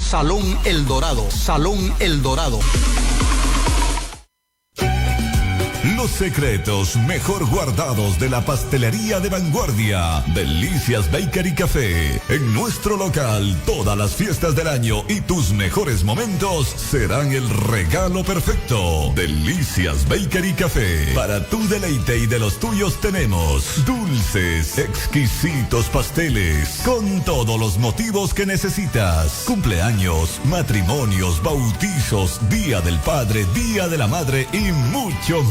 Salón El Dorado. Salón El Dorado. Los secretos mejor guardados de la pastelería de vanguardia, Delicias Bakery Café. En nuestro local, todas las fiestas del año y tus mejores momentos serán el regalo perfecto. Delicias Bakery Café. Para tu deleite y de los tuyos tenemos dulces, exquisitos pasteles, con todos los motivos que necesitas. Cumpleaños, matrimonios, bautizos, Día del Padre, Día de la Madre y mucho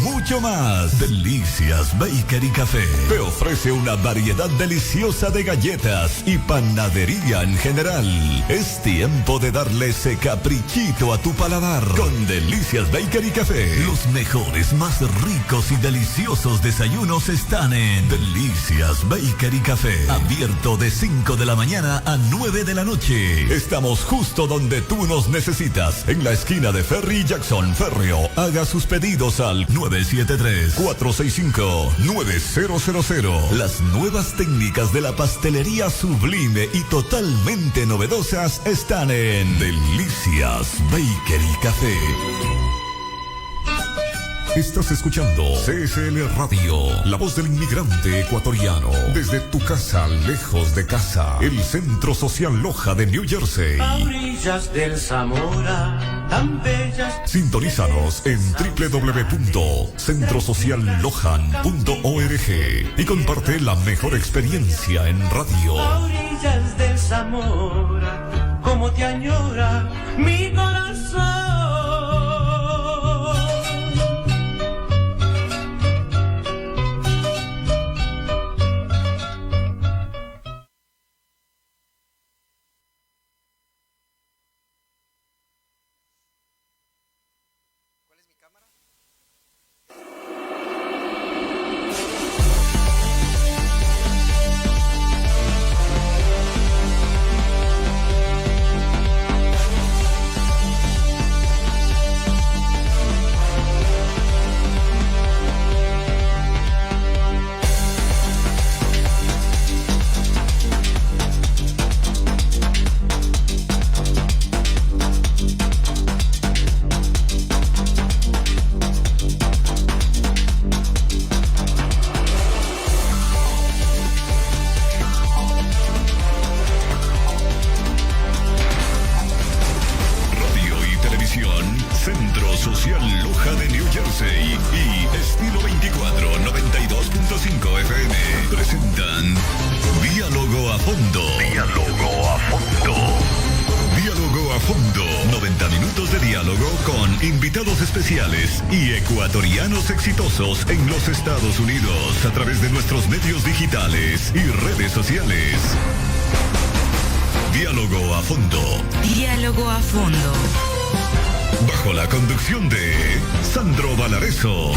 más. Delicias Bakery Café te ofrece una variedad deliciosa de galletas y panadería en general. Es tiempo de darle ese caprichito a tu paladar con Delicias Bakery Café. Los mejores, más ricos y deliciosos desayunos están en Delicias Bakery Café. Abierto de 5 de la mañana a 9 de la noche. Estamos justo donde tú nos necesitas, en la esquina de Ferry y Jackson. Ferrio, haga sus pedidos al 973-465-9000. Las nuevas técnicas de la pastelería sublime y totalmente novedosas están en Delicias Bakery Café. Estás escuchando CSL Radio, la voz del inmigrante ecuatoriano. Desde tu casa, lejos de casa, el Centro Social Loja de New Jersey. A orillas del Zamora, tan bellas. Sintonízanos en www.centrosociallohan.org y comparte la mejor experiencia en radio. A orillas del Zamora, como te añora mi corazón. Exitosos en los Estados Unidos a través de nuestros medios digitales y redes sociales. Diálogo a fondo. Diálogo a fondo. Bajo la conducción de Sandro Valareso.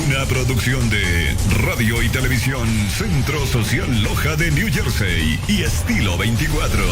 Una producción de Radio y Televisión Centro Social Loja de New Jersey y Estilo 24.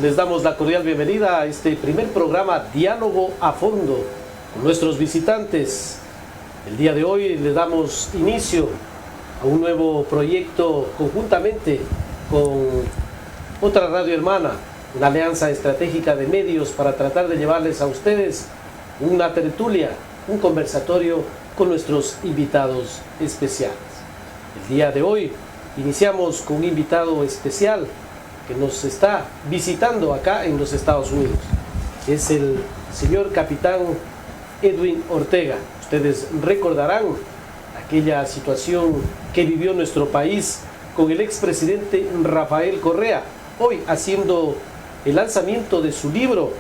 Les damos la cordial bienvenida a este primer programa Diálogo a Fondo con nuestros visitantes. El día de hoy le damos inicio a un nuevo proyecto conjuntamente con otra radio hermana, una alianza estratégica de medios para tratar de llevarles a ustedes una tertulia, un conversatorio con nuestros invitados especiales. El día de hoy iniciamos con un invitado especial que nos está visitando acá en los Estados Unidos. Es el señor capitán Edwin Ortega. Ustedes recordarán aquella situación que vivió nuestro país con el expresidente Rafael Correa, hoy haciendo el lanzamiento de su libro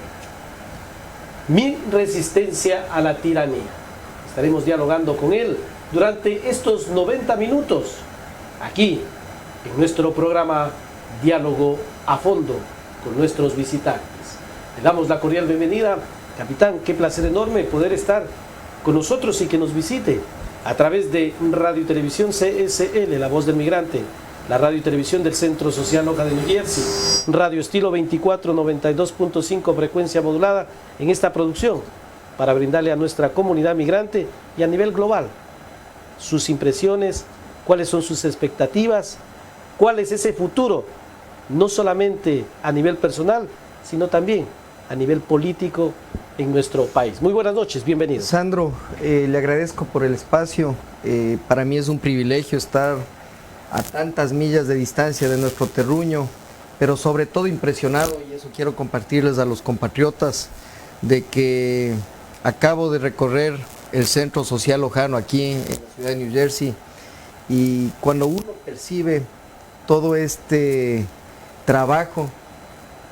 Mi resistencia a la tiranía. Estaremos dialogando con él durante estos 90 minutos, aquí en nuestro programa Diálogo a Fondo con nuestros visitantes. Le damos la cordial bienvenida. Capitán, qué placer enorme poder estar con nosotros y que nos visite a través de Radio y Televisión CSL, La Voz del Migrante, la radio y televisión del Centro Social Loja de New Jersey, Radio Estilo 24, 92.5 frecuencia modulada en esta producción para brindarle a nuestra comunidad migrante y a nivel global sus impresiones, cuáles son sus expectativas, cuál es ese futuro, no solamente a nivel personal, sino también a nivel político en nuestro país. Muy buenas noches, bienvenido. Sandro, le agradezco por el espacio. Para mí es un privilegio estar a tantas millas de distancia de nuestro terruño, pero sobre todo impresionado, y eso quiero compartirles a los compatriotas, de que acabo de recorrer el Centro Social Lojano aquí en la ciudad de New Jersey, y cuando uno percibe todo este trabajo,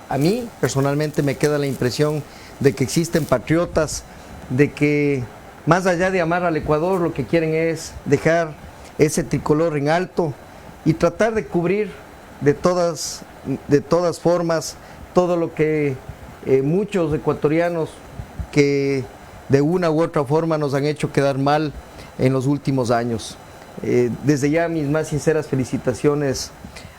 a mí personalmente me queda la impresión de que existen patriotas, de que más allá de amar al Ecuador, lo que quieren es dejar ese tricolor en alto y tratar de cubrir de todas formas todo lo que muchos ecuatorianos que de una u otra forma nos han hecho quedar mal en los últimos años. Desde ya mis más sinceras felicitaciones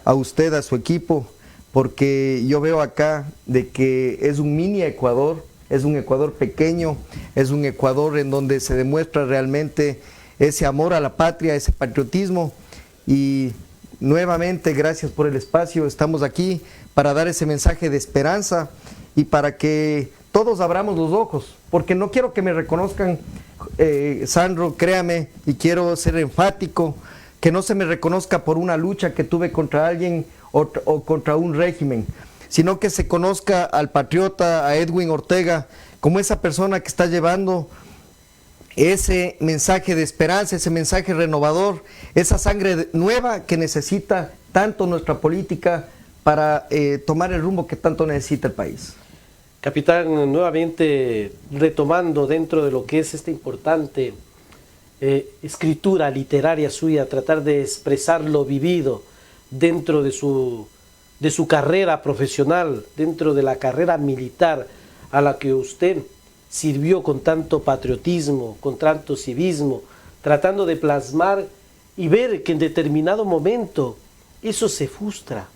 a usted, a su equipo, porque yo veo acá de que es un mini Ecuador, es un Ecuador pequeño, es un Ecuador en donde se demuestra realmente ese amor a la patria, ese patriotismo, y nuevamente gracias por el espacio. Estamos aquí para dar ese mensaje de esperanza y para que todos abramos los ojos, porque no quiero que me reconozcan, Sandro, créame, y quiero ser enfático, que no se me reconozca por una lucha que tuve contra alguien o contra un régimen, sino que se conozca al patriota, a Edwin Ortega, como esa persona que está llevando ese mensaje de esperanza, ese mensaje renovador, esa sangre nueva que necesita tanto nuestra política para tomar el rumbo que tanto necesita el país. Capitán, nuevamente retomando dentro de lo que es esta importante escritura literaria suya, tratar de expresar lo vivido dentro de su carrera profesional, dentro de la carrera militar a la que usted sirvió con tanto patriotismo, con tanto civismo, tratando de plasmar y ver que en determinado momento eso se frustra,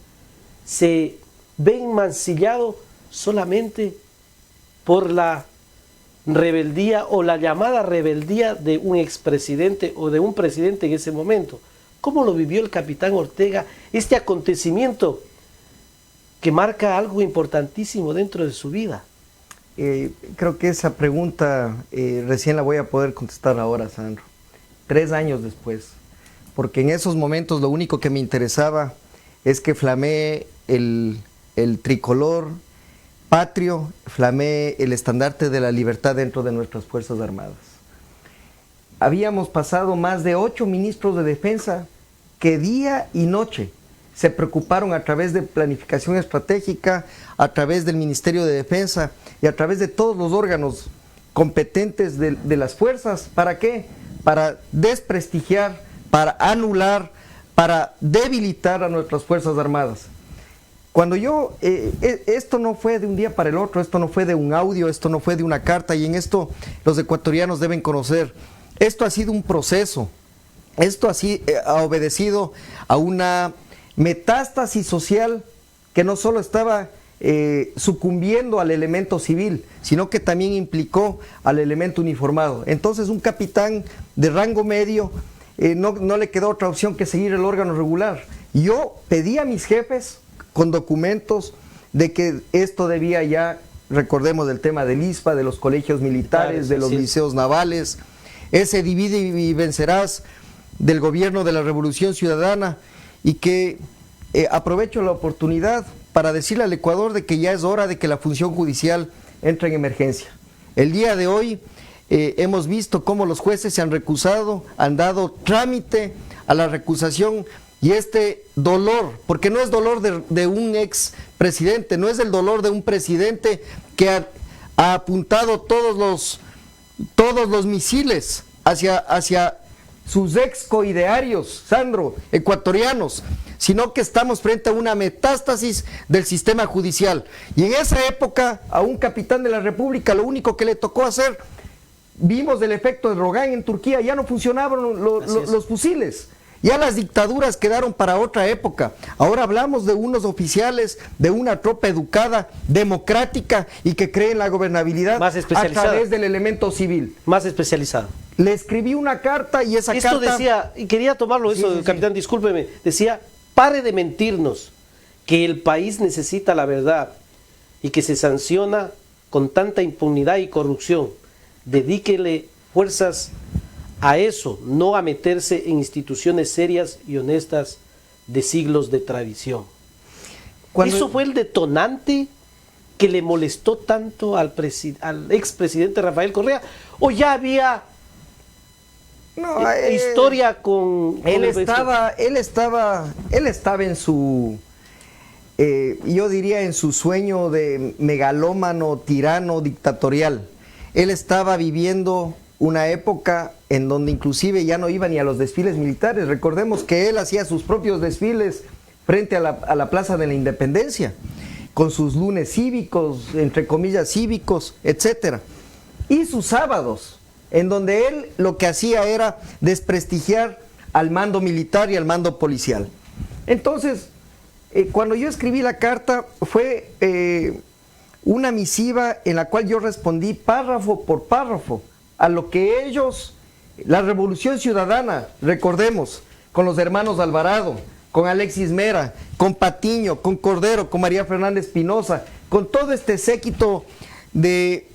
se ve mancillado solamente por la rebeldía o la llamada rebeldía de un expresidente o de un presidente en ese momento. ¿Cómo lo vivió el capitán Ortega este acontecimiento que marca algo importantísimo dentro de su vida? Creo que esa pregunta recién la voy a poder contestar ahora, Sandro, 3 años después, porque en esos momentos lo único que me interesaba es que flamee el tricolor patrio, flamee el estandarte de la libertad dentro de nuestras Fuerzas Armadas. Habíamos pasado más de 8 ministros de defensa que día y noche se preocuparon a través de planificación estratégica, a través del Ministerio de Defensa y a través de todos los órganos competentes de las fuerzas. ¿Para qué? Para desprestigiar, para anular, para debilitar a nuestras Fuerzas Armadas. Cuando esto no fue de un día para el otro, esto no fue de un audio, esto no fue de una carta, y en esto los ecuatorianos deben conocer, esto ha sido un proceso, esto ha obedecido a una metástasis social que no solo estaba sucumbiendo al elemento civil, sino que también implicó al elemento uniformado. Entonces un capitán de rango medio no le quedó otra opción que seguir el órgano regular. Yo pedí a mis jefes con documentos de que esto debía ya, recordemos el tema del ISPA, de los colegios militares, de los liceos navales, ese divide y vencerás del gobierno de la Revolución Ciudadana, y que aprovecho la oportunidad para decirle al Ecuador de que ya es hora de que la función judicial entre en emergencia. El día de hoy hemos visto cómo los jueces se han recusado, han dado trámite a la recusación, y este dolor, porque no es dolor de un ex presidente, no es el dolor de un presidente que ha apuntado todos los misiles hacia sus ex coidearios, Sandro, ecuatorianos, sino que estamos frente a una metástasis del sistema judicial. Y en esa época, a un capitán de la República, lo único que le tocó hacer, vimos el efecto de Erdogan en Turquía, ya no funcionaban los fusiles. Ya las dictaduras quedaron para otra época. Ahora hablamos de unos oficiales, de una tropa educada, democrática y que cree en la gobernabilidad más especializada, a través del elemento civil. Más especializada. Le escribí una carta y esa Esto carta... decía, y quería tomarlo eso, sí, capitán, discúlpeme, decía, pare de mentirnos, que el país necesita la verdad y que se sanciona con tanta impunidad y corrupción. Dedíquele fuerzas a eso, no a meterse en instituciones serias y honestas de siglos de tradición. ¿Eso fue el detonante que le molestó tanto al expresidente Rafael Correa? ¿O ya había historia con él estaba en su, yo diría en su sueño de megalómano, tirano, dictatorial? Él estaba viviendo una época en donde inclusive ya no iba ni a los desfiles militares. Recordemos que él hacía sus propios desfiles frente a la Plaza de la Independencia, con sus lunes cívicos, entre comillas cívicos, etcétera, y sus sábados, en donde él lo que hacía era desprestigiar al mando militar y al mando policial. Entonces, cuando yo escribí la carta, fue una misiva en la cual yo respondí párrafo por párrafo a lo que ellos, la Revolución Ciudadana, recordemos, con los hermanos Alvarado, con Alexis Mera, con Patiño, con Cordero, con María Fernández Pinoza, con todo este séquito de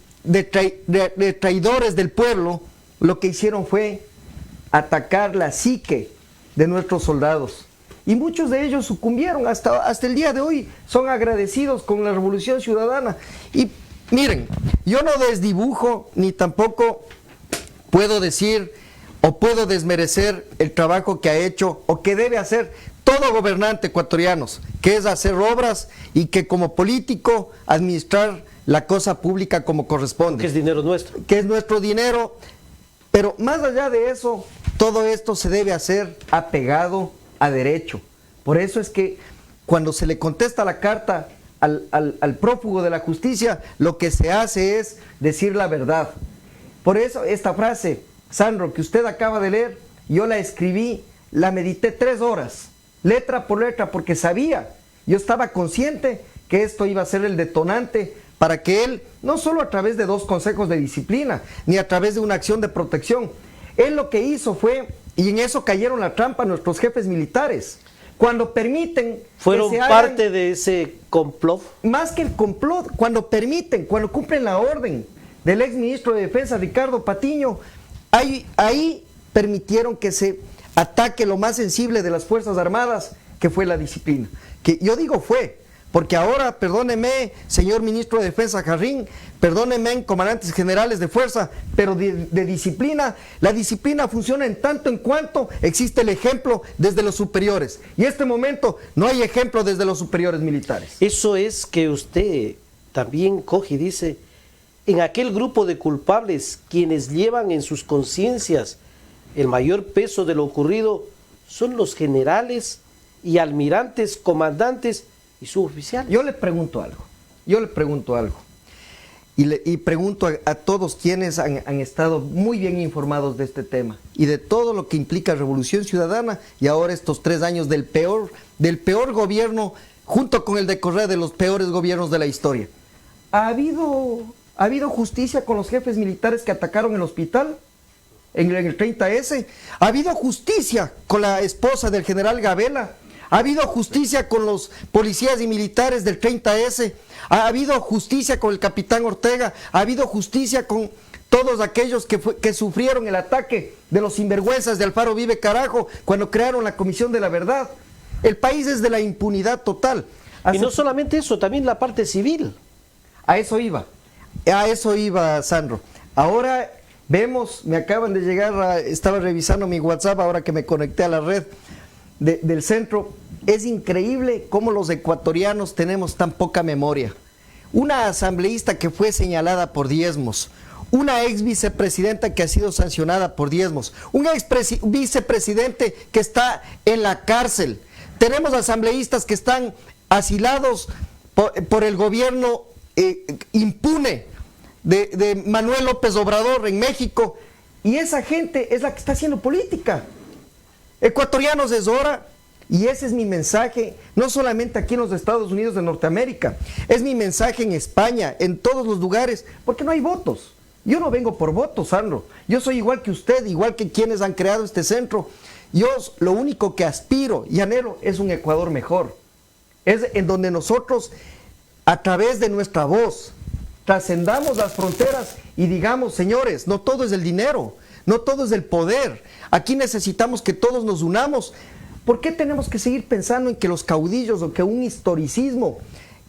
traidores del pueblo, lo que hicieron fue atacar la psique de nuestros soldados. Y muchos de ellos sucumbieron, hasta el día de hoy son agradecidos con la Revolución Ciudadana. Y miren, yo no desdibujo ni tampoco puedo decir o puedo desmerecer el trabajo que ha hecho o que debe hacer todo gobernante ecuatoriano, que es hacer obras y que como político administrar la cosa pública como corresponde. Que es dinero nuestro. Que es nuestro dinero, pero más allá de eso, todo esto se debe hacer apegado a derecho. Por eso es que cuando se le contesta la carta al prófugo de la justicia, lo que se hace es decir la verdad. Por eso esta frase, Sandro, que usted acaba de leer, yo la escribí, la medité 3 horas, letra por letra, porque sabía, yo estaba consciente que esto iba a ser el detonante para que él, no solo a través de 2 consejos de disciplina, ni a través de una acción de protección, él lo que hizo fue, y en eso cayeron la trampa nuestros jefes militares, cuando permiten... ¿Fueron que se parte de ese complot? Más que el complot, cuando permiten, cuando cumplen la orden del ex ministro de Defensa, Ricardo Patiño, ahí permitieron que se ataque lo más sensible de las Fuerzas Armadas, que fue la disciplina. Que yo digo fue, porque ahora, perdóneme, señor ministro de Defensa Jarrín, perdónenme, comandantes generales de fuerza, pero de disciplina, la disciplina funciona en tanto en cuanto existe el ejemplo desde los superiores. Y en este momento no hay ejemplo desde los superiores militares. Eso es que usted también coge y dice, en aquel grupo de culpables, quienes llevan en sus conciencias el mayor peso de lo ocurrido, son los generales y almirantes, comandantes y suboficiales. Yo le pregunto algo, y pregunto a todos quienes han estado muy bien informados de este tema y de todo lo que implica Revolución Ciudadana y ahora estos 3 años del peor gobierno, junto con el de Correa, de los peores gobiernos de la historia. ¿Ha habido justicia con los jefes militares que atacaron el hospital en el 30S? ¿Ha habido justicia con la esposa del general Gabela? ¿Ha habido justicia con los policías y militares del 30S? ¿Ha habido justicia con el capitán Ortega? ¿Ha habido justicia con todos aquellos que sufrieron el ataque de los sinvergüenzas de Alfaro Vive Carajo cuando crearon la Comisión de la Verdad? El país es de la impunidad total. Y no solamente eso, también la parte civil. A eso iba, Sandro. Ahora vemos, me acaban de llegar, estaba revisando mi WhatsApp ahora que me conecté a la red del centro. Es increíble cómo los ecuatorianos tenemos tan poca memoria. Una asambleísta que fue señalada por diezmos, una ex vicepresidenta que ha sido sancionada por diezmos, un ex vicepresidente que está en la cárcel. Tenemos asambleístas que están asilados por el gobierno impune. de Manuel López Obrador en México, y esa gente es la que está haciendo política. Ecuatorianos, es hora, y ese es mi mensaje, no solamente aquí en los Estados Unidos de Norteamérica, es mi mensaje en España, en todos los lugares, porque no hay votos. Yo no vengo por votos, Sandro. Yo soy igual que usted, igual que quienes han creado este centro. Yo lo único que aspiro y anhelo es un Ecuador mejor. Es en donde nosotros, a través de nuestra voz, trascendamos las fronteras y digamos, señores, no todo es el dinero, no todo es el poder. Aquí necesitamos que todos nos unamos. ¿Por qué tenemos que seguir pensando en que los caudillos o que un historicismo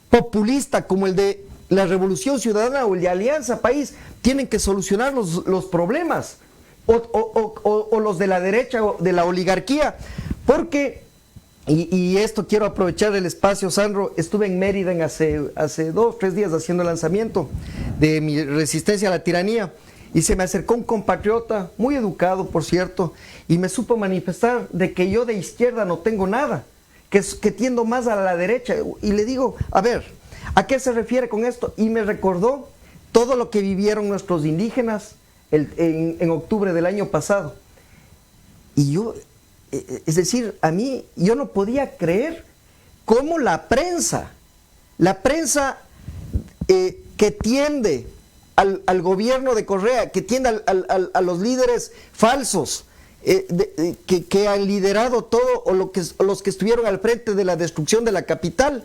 populista como el de la Revolución Ciudadana o el de Alianza País tienen que solucionar los problemas? O los de la derecha o de la oligarquía? Porque, y esto quiero aprovechar el espacio, Sandro, estuve en Mérida hace 2 o 3 días haciendo el lanzamiento de mi resistencia a la tiranía, y se me acercó un compatriota, muy educado por cierto, y me supo manifestar de que yo de izquierda no tengo nada, que tiendo más a la derecha, y le digo, a ver, ¿a qué se refiere con esto? Y me recordó todo lo que vivieron nuestros indígenas en octubre del año pasado. Y yo, es decir, a mí, yo no podía creer cómo la prensa que tiende al gobierno de Correa, que tiende a los líderes falsos, que han liderado todo, o los que estuvieron al frente de la destrucción de la capital,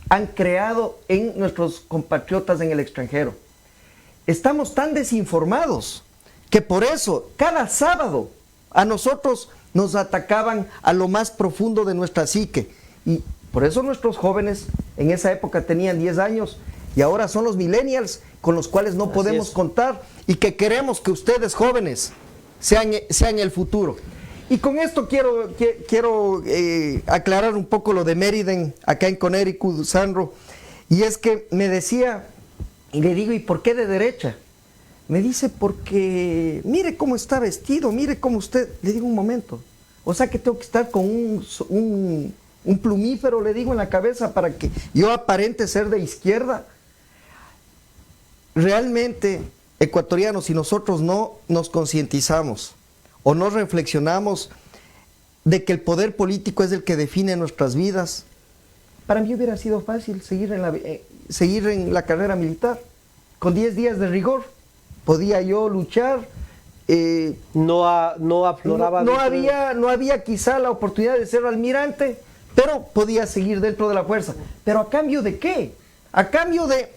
han creado en nuestros compatriotas en el extranjero. Estamos tan desinformados que por eso cada sábado a nosotros nos atacaban a lo más profundo de nuestra psique, y por eso nuestros jóvenes en esa época tenían 10 años y ahora son los millennials con los cuales no podemos contar, y que queremos que ustedes jóvenes sean el futuro. Y con esto quiero aclarar un poco lo de Meriden, acá en Connecticut, Sandro, y es que me decía, y le digo, ¿y por qué de derecha? Me dice, porque mire cómo está vestido, mire cómo usted. Le digo, un momento, o sea que tengo que estar con un plumífero, le digo, en la cabeza para que yo aparente ser de izquierda. Realmente, ecuatorianos, si nosotros no nos concientizamos o no reflexionamos de que el poder político es el que define nuestras vidas, para mí hubiera sido fácil seguir en la carrera militar. Con 10 días de rigor podía yo luchar. No afloraba. No había quizá la oportunidad de ser almirante, pero podía seguir dentro de la fuerza. ¿Pero a cambio de qué? A cambio de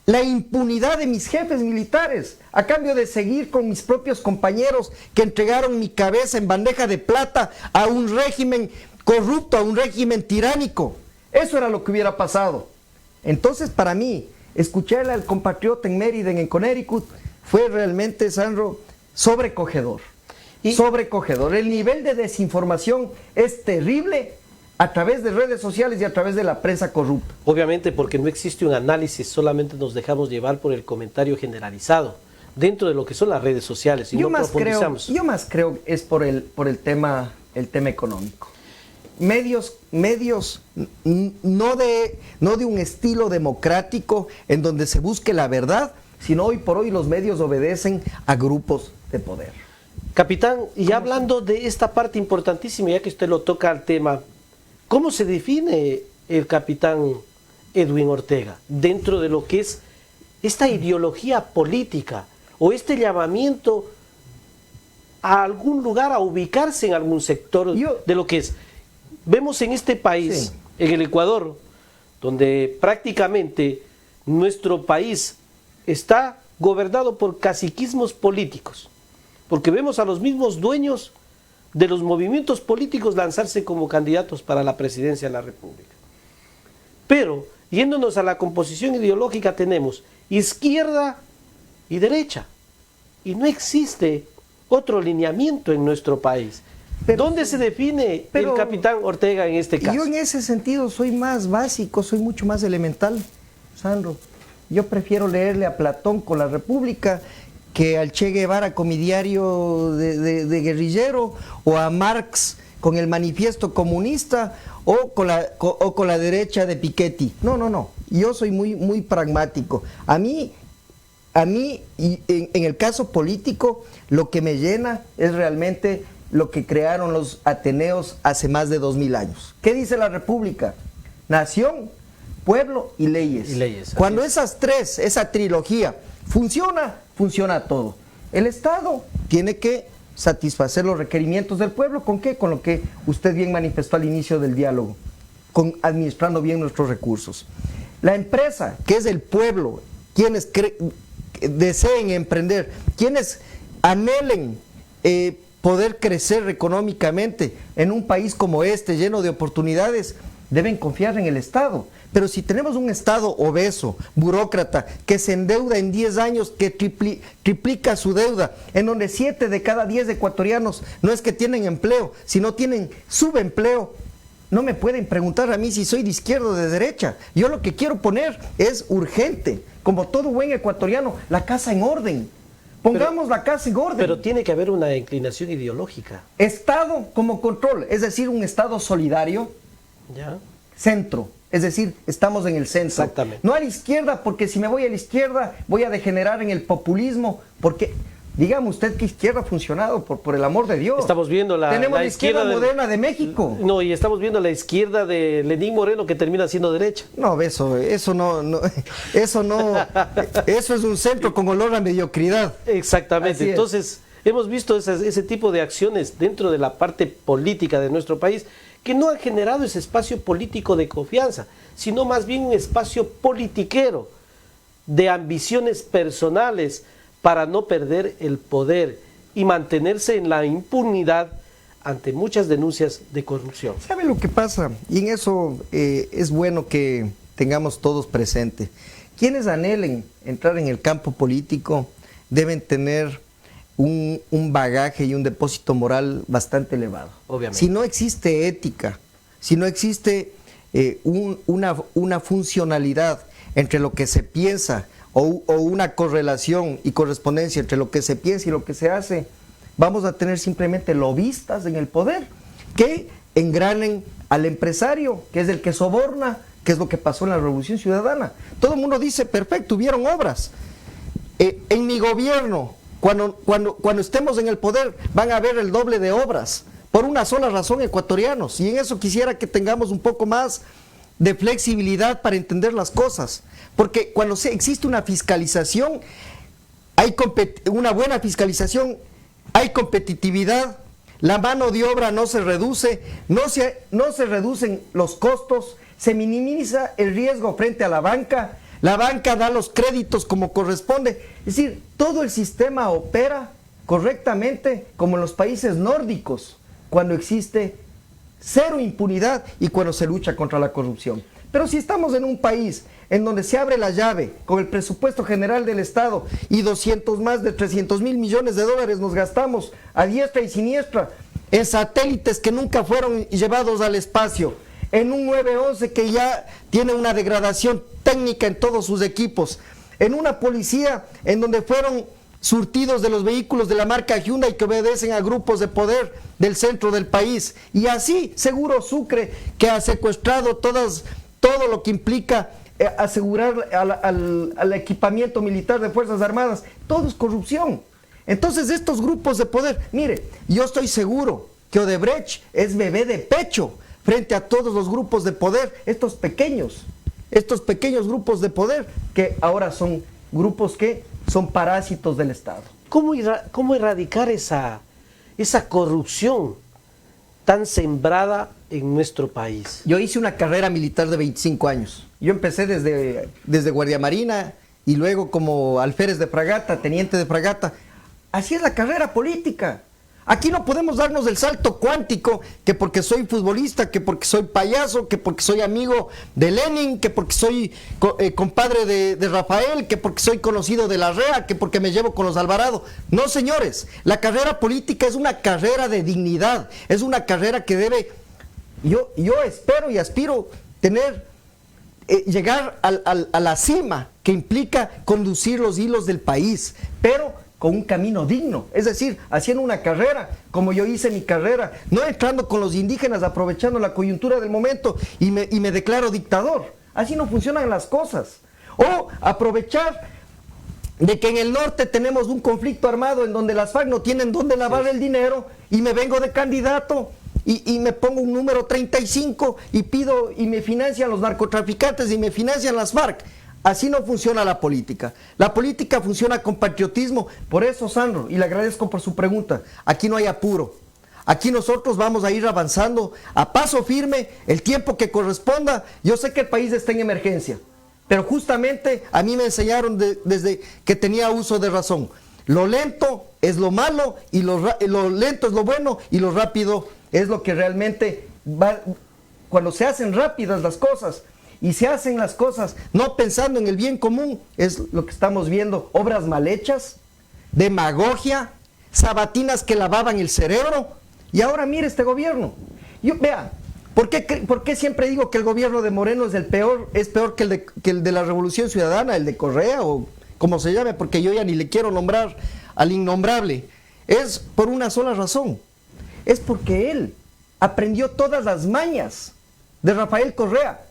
la impunidad de mis jefes militares, a cambio de seguir con mis propios compañeros que entregaron mi cabeza en bandeja de plata a un régimen corrupto, a un régimen tiránico. Eso era lo que hubiera pasado. Entonces, para mí, escucharle al compatriota en Mérida, en Connecticut, fue realmente, Sandro, sobrecogedor. Sobrecogedor. El nivel de desinformación es terrible a través de redes sociales y a través de la prensa corrupta. Obviamente, porque no existe un análisis, solamente nos dejamos llevar por el comentario generalizado dentro de lo que son las redes sociales y no profundizamos. Yo más creo es por el tema económico. Medios no de un estilo democrático en donde se busque la verdad, sino hoy por hoy los medios obedecen a grupos de poder. Capitán, y hablando de esta parte importantísima, ya que usted lo toca al tema, ¿cómo se define el capitán Edwin Ortega dentro de lo que es esta ideología política o este llamamiento a algún lugar, a ubicarse en algún sector de lo que es? Vemos en este país, en el Ecuador, donde prácticamente nuestro país está gobernado por caciquismos políticos, porque vemos a los mismos dueños de los movimientos políticos lanzarse como candidatos para la presidencia de la República. Pero, yéndonos a la composición ideológica, tenemos izquierda y derecha, y no existe otro lineamiento en nuestro país. ¿Dónde se define el capitán Ortega en este caso? Yo en ese sentido soy más básico, soy mucho más elemental, Sandro. Yo prefiero leerle a Platón con la República que al Che Guevara con mi diario de guerrillero, o a Marx con el manifiesto comunista, o con la derecha de Piketty. No. Yo soy muy pragmático. A mí a mí, y en el caso político, lo que me llena es realmente lo que crearon los ateneos hace más de 2000 años. ¿Qué dice la República? Nación, pueblo y leyes. Cuando esas tres, esa trilogía funciona, funciona todo. El Estado tiene que satisfacer los requerimientos del pueblo. ¿Con qué? Con lo que usted bien manifestó al inicio del diálogo, con administrando bien nuestros recursos. La empresa, que es el pueblo, quienes deseen emprender, quienes anhelen poder crecer económicamente en un país como este, lleno de oportunidades, deben confiar en el Estado. Pero si tenemos un Estado obeso, burócrata, que se endeuda en 10 años, que triplica su deuda, en donde 7 de cada 10 ecuatorianos no es que tienen empleo, sino tienen subempleo, no me pueden preguntar a mí si soy de izquierda o de derecha. Yo lo que quiero poner es urgente, como todo buen ecuatoriano, la casa en orden. Pongamos la casa en orden. Pero tiene que haber una inclinación ideológica. Estado como control, es decir, un Estado solidario. Ya. Centro, es decir, estamos en el centro. Exactamente. No a la izquierda, porque si me voy a la izquierda voy a degenerar en el populismo, porque dígame usted que izquierda ha funcionado, por el amor de Dios. Estamos viendo Tenemos la izquierda moderna de México. No, y estamos viendo la izquierda de Lenín Moreno que termina siendo derecha. No, eso no, eso es un centro con olor a mediocridad. Exactamente. Entonces, hemos visto ese tipo de acciones dentro de la parte política de nuestro país que no han generado ese espacio político de confianza, sino más bien un espacio politiquero de ambiciones personales para no perder el poder y mantenerse en la impunidad ante muchas denuncias de corrupción. ¿Sabe lo que pasa? Y en eso es bueno que tengamos todos presente. Quienes anhelen entrar en el campo político deben tener un bagaje y un depósito moral bastante elevado. Obviamente. Si no existe ética, si no existe una funcionalidad entre lo que se piensa o una correlación y correspondencia entre lo que se piensa y lo que se hace, vamos a tener simplemente lobistas en el poder que engranen al empresario, que es el que soborna, que es lo que pasó en la Revolución Ciudadana. Todo el mundo dice, perfecto, hubieron obras. En mi gobierno, cuando estemos en el poder, van a haber el doble de obras, por una sola razón, ecuatorianos, y en eso quisiera que tengamos un poco más de flexibilidad para entender las cosas, porque cuando existe una fiscalización, una buena fiscalización, hay competitividad, la mano de obra no se reduce, no se reducen los costos, se minimiza el riesgo frente a la banca da los créditos como corresponde, es decir, todo el sistema opera correctamente como en los países nórdicos, cuando existe cero impunidad y cuando se lucha contra la corrupción. Pero si estamos en un país en donde se abre la llave con el presupuesto general del Estado y más de 300 mil millones de dólares nos gastamos a diestra y siniestra en satélites que nunca fueron llevados al espacio, en un 911 que ya tiene una degradación técnica en todos sus equipos, en una policía en donde fueron surtidos de los vehículos de la marca Hyundai que obedecen a grupos de poder del centro del país, y así Seguro Sucre, que ha secuestrado todo lo que implica asegurar al equipamiento militar de Fuerzas Armadas, todo es corrupción. Entonces estos grupos de poder, mire, yo estoy seguro que Odebrecht es bebé de pecho frente a todos los grupos de poder, estos pequeños grupos de poder que ahora son grupos que son parásitos del Estado. ¿Cómo erradicar esa corrupción tan sembrada en nuestro país? Yo hice una carrera militar de 25 años. Yo empecé desde Guardia Marina y luego como alférez de fragata, teniente de fragata. Así es la carrera política. Aquí no podemos darnos el salto cuántico, que porque soy futbolista, que porque soy payaso, que porque soy amigo de Lenin, que porque soy compadre de Rafael, que porque soy conocido de la REA, que porque me llevo con los Alvarado. No, señores, la carrera política es una carrera de dignidad, es una carrera que debe, yo espero y aspiro llegar a la cima, que implica conducir los hilos del país, pero con un camino digno, es decir, haciendo una carrera, como yo hice mi carrera, no entrando con los indígenas, aprovechando la coyuntura del momento y me declaro dictador. Así no funcionan las cosas. O aprovechar de que en el norte tenemos un conflicto armado en donde las FARC no tienen dónde lavar el dinero y me vengo de candidato y me pongo un número 35 y pido y me financian los narcotraficantes y me financian las FARC. Así no funciona la política. La política funciona con patriotismo. Por eso, Sandro, y le agradezco por su pregunta, aquí no hay apuro. Aquí nosotros vamos a ir avanzando a paso firme, el tiempo que corresponda. Yo sé que el país está en emergencia, pero justamente a mí me enseñaron desde que tenía uso de razón. Lo lento es lo malo, y lo lento es lo bueno, y lo rápido es lo que realmente va. Cuando se hacen rápidas las cosas, y se hacen las cosas no pensando en el bien común, es lo que estamos viendo: obras mal hechas, demagogia, sabatinas que lavaban el cerebro. Y ahora mire este gobierno. Vea, ¿por qué siempre digo que el gobierno de Moreno es peor que el de la Revolución Ciudadana, el de Correa o como se llame? Porque yo ya ni le quiero nombrar al innombrable. Es por una sola razón. Es porque él aprendió todas las mañas de Rafael Correa.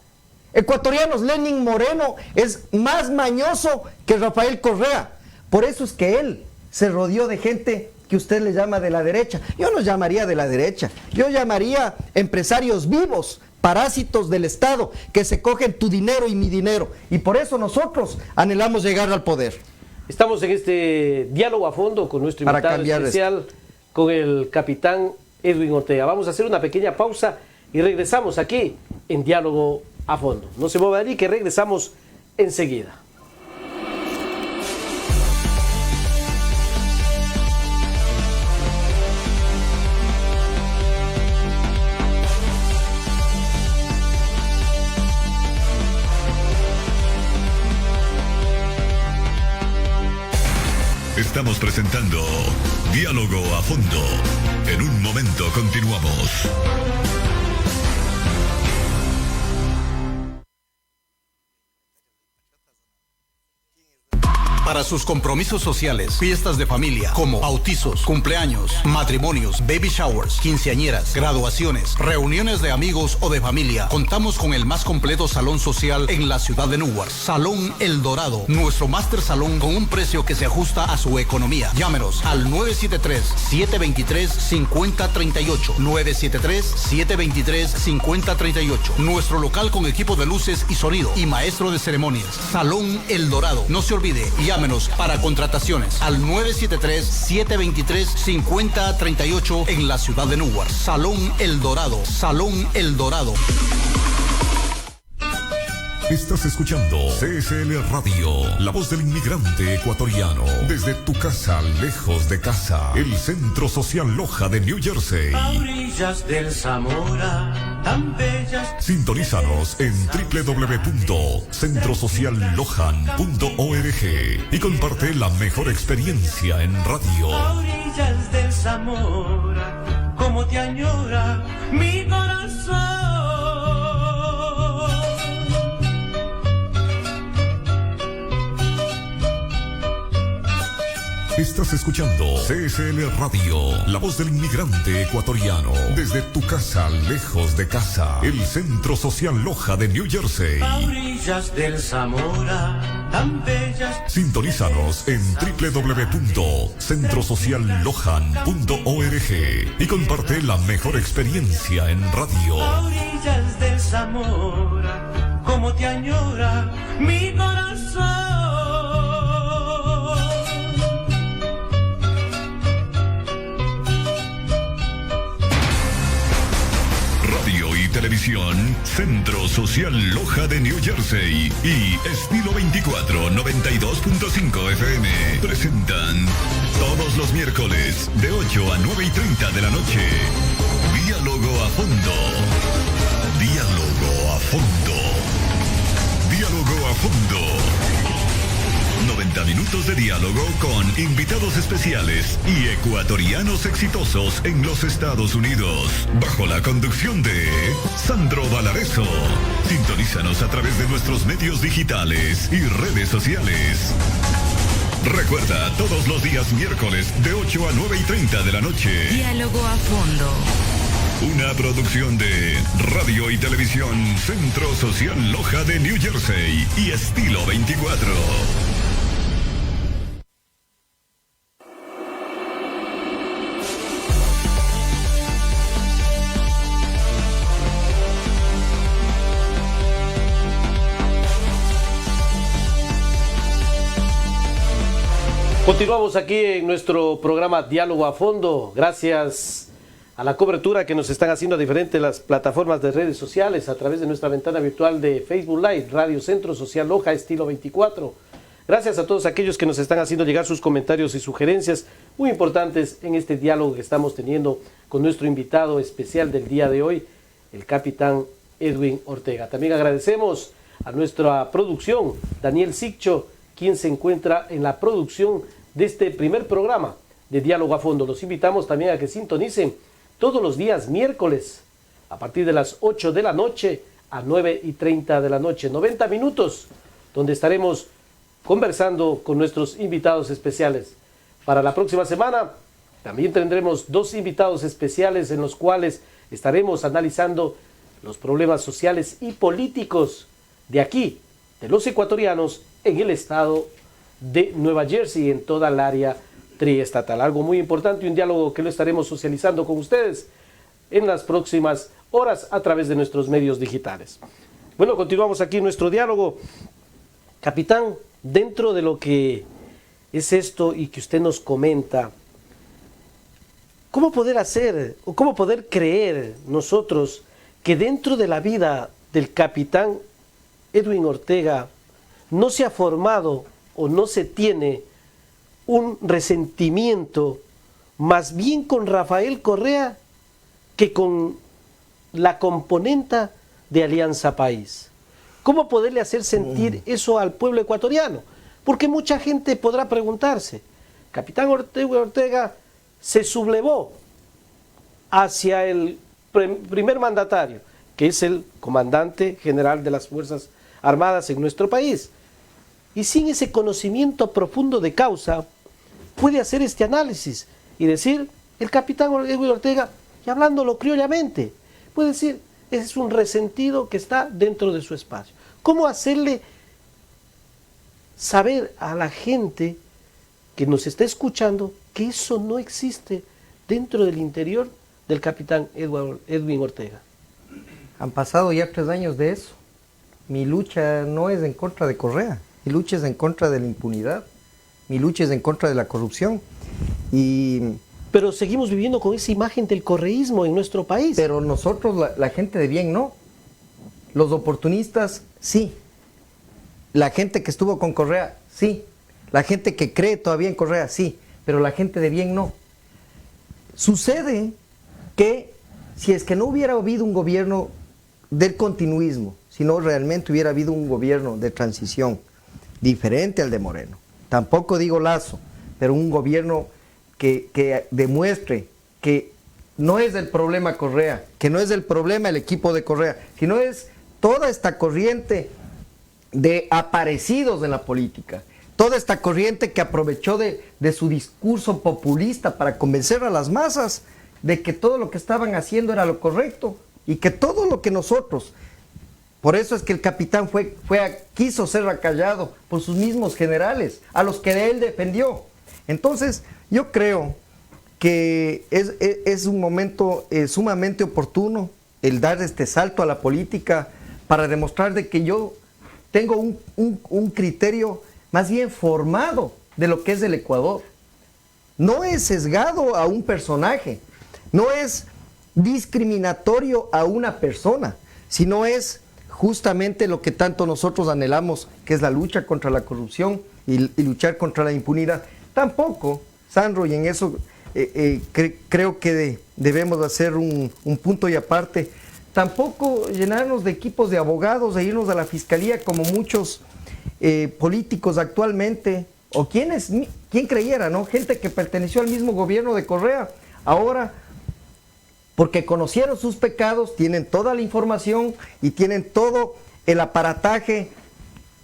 Ecuatorianos, Lenin Moreno es más mañoso que Rafael Correa. Por eso es que él se rodeó de gente que usted le llama de la derecha. Yo no llamaría de la derecha, yo llamaría empresarios vivos, parásitos del Estado, que se cogen tu dinero y mi dinero. Y por eso nosotros anhelamos llegar al poder. Estamos en este diálogo a fondo con nuestro invitado especial, con el capitán Edwin Ortega. Vamos a hacer una pequeña pausa y regresamos aquí en Diálogo a Fondo. No se mueva de ahí, que regresamos enseguida. Estamos presentando Diálogo a Fondo. En un momento continuamos. Para sus compromisos sociales, fiestas de familia, como bautizos, cumpleaños, matrimonios, baby showers, quinceañeras, graduaciones, reuniones de amigos o de familia, contamos con el más completo salón social en la ciudad de Newark. Salón El Dorado, nuestro máster salón con un precio que se ajusta a su economía. Llámenos al 973-723-5038. 973-723-5038. Nuestro local con equipo de luces y sonido y maestro de ceremonias. Salón El Dorado. No se olvide, llámenos para contrataciones al 973-723-5038 en la ciudad de Newark. Salón El Dorado. Salón El Dorado. Estás escuchando CSL Radio, la voz del inmigrante ecuatoriano. Desde tu casa, lejos de casa. El Centro Social Loja de New Jersey. A orillas del Zamora, tan bellas. Sintonízanos en www.centrosociallohan.org y comparte la mejor experiencia en radio. A orillas del Zamora, como te añora mi corazón. Estás escuchando CSL Radio, la voz del inmigrante ecuatoriano. Desde tu casa, lejos de casa. El Centro Social Loja de New Jersey. A orillas del Zamora, tan bellas. Sintonízanos en www.centrosociallohan.org y comparte la mejor experiencia en radio. A orillas del Zamora, como te añora mi corazón. Televisión, Centro Social Loja de New Jersey y Estilo 24 92.5 FM presentan todos los miércoles de 8 a 9:30 de la noche. Diálogo a Fondo. Diálogo a Fondo. Diálogo a Fondo. 90 minutos de diálogo con invitados especiales y ecuatorianos exitosos en los Estados Unidos, bajo la conducción de Sandro Valareso. Sintonízanos a través de nuestros medios digitales y redes sociales. Recuerda, todos los días miércoles de 8 a 9:30 de la noche. Diálogo a Fondo. Una producción de Radio y Televisión Centro Social Loja de New Jersey y Estilo 24. Continuamos aquí en nuestro programa Diálogo a Fondo, gracias a la cobertura que nos están haciendo diferentes las plataformas de redes sociales a través de nuestra ventana virtual de Facebook Live, Radio Centro Social Loja, Estilo 24. Gracias a todos aquellos que nos están haciendo llegar sus comentarios y sugerencias muy importantes en este diálogo que estamos teniendo con nuestro invitado especial del día de hoy, el capitán Edwin Ortega. También agradecemos a nuestra producción, Daniel Siccho, quien se encuentra en la producción de este primer programa de Diálogo a Fondo. Los invitamos también a que sintonicen todos los días miércoles a partir de las 8 de la noche a 9:30 de la noche, 90 minutos, donde estaremos conversando con nuestros invitados especiales. Para la próxima semana también tendremos 2 invitados especiales en los cuales estaremos analizando los problemas sociales y políticos de aquí, de los ecuatorianos, en el estado de Nueva Jersey y en toda el área triestatal. Algo muy importante y un diálogo que lo estaremos socializando con ustedes en las próximas horas a través de nuestros medios digitales. Bueno, continuamos aquí nuestro diálogo. Capitán, dentro de lo que es esto y que usted nos comenta, ¿cómo poder hacer o cómo poder creer nosotros que dentro de la vida del capitán Edwin Ortega no se ha formado o no se tiene un resentimiento más bien con Rafael Correa que con la componenta de Alianza País? ¿Cómo poderle hacer sentir eso al pueblo ecuatoriano? Porque mucha gente podrá preguntarse, capitán Ortega se sublevó hacia el primer mandatario, que es el comandante general de las Fuerzas Armadas en nuestro país. Y sin ese conocimiento profundo de causa, puede hacer este análisis y decir, el capitán Edwin Ortega, y hablándolo criollamente, puede decir, es un resentido que está dentro de su espacio. ¿Cómo hacerle saber a la gente que nos está escuchando que eso no existe dentro del interior del capitán Edwin Ortega? Han pasado ya 3 años de eso. Mi lucha no es en contra de Correa, mi lucha es en contra de la impunidad, mi lucha es en contra de la corrupción. Pero seguimos viviendo con esa imagen del correísmo en nuestro país. Pero nosotros, la gente de bien, no. Los oportunistas, sí. La gente que estuvo con Correa, sí. La gente que cree todavía en Correa, sí. Pero la gente de bien, no. Sucede que si es que no hubiera habido un gobierno del continuismo, si no realmente hubiera habido un gobierno de transición diferente al de Moreno, tampoco digo Lazo, pero un gobierno que demuestre que no es el problema Correa, que no es el problema el equipo de Correa, sino es toda esta corriente de aparecidos en la política, toda esta corriente que aprovechó de su discurso populista para convencer a las masas de que todo lo que estaban haciendo era lo correcto y que todo lo que nosotros, por eso es que el capitán quiso ser acallado por sus mismos generales, a los que él defendió. Entonces, yo creo que es un momento sumamente oportuno el dar este salto a la política para demostrar de que yo tengo un criterio más bien formado de lo que es el Ecuador. No es sesgado a un personaje, no es discriminatorio a una persona, sino es justamente lo que tanto nosotros anhelamos, que es la lucha contra la corrupción y luchar contra la impunidad. Tampoco, Sandro, y en eso creo que debemos hacer un punto y aparte, tampoco llenarnos de equipos de abogados e irnos a la fiscalía como muchos políticos actualmente, o quién creyera, ¿no? Gente que perteneció al mismo gobierno de Correa, ahora, porque conocieron sus pecados, tienen toda la información y tienen todo el aparataje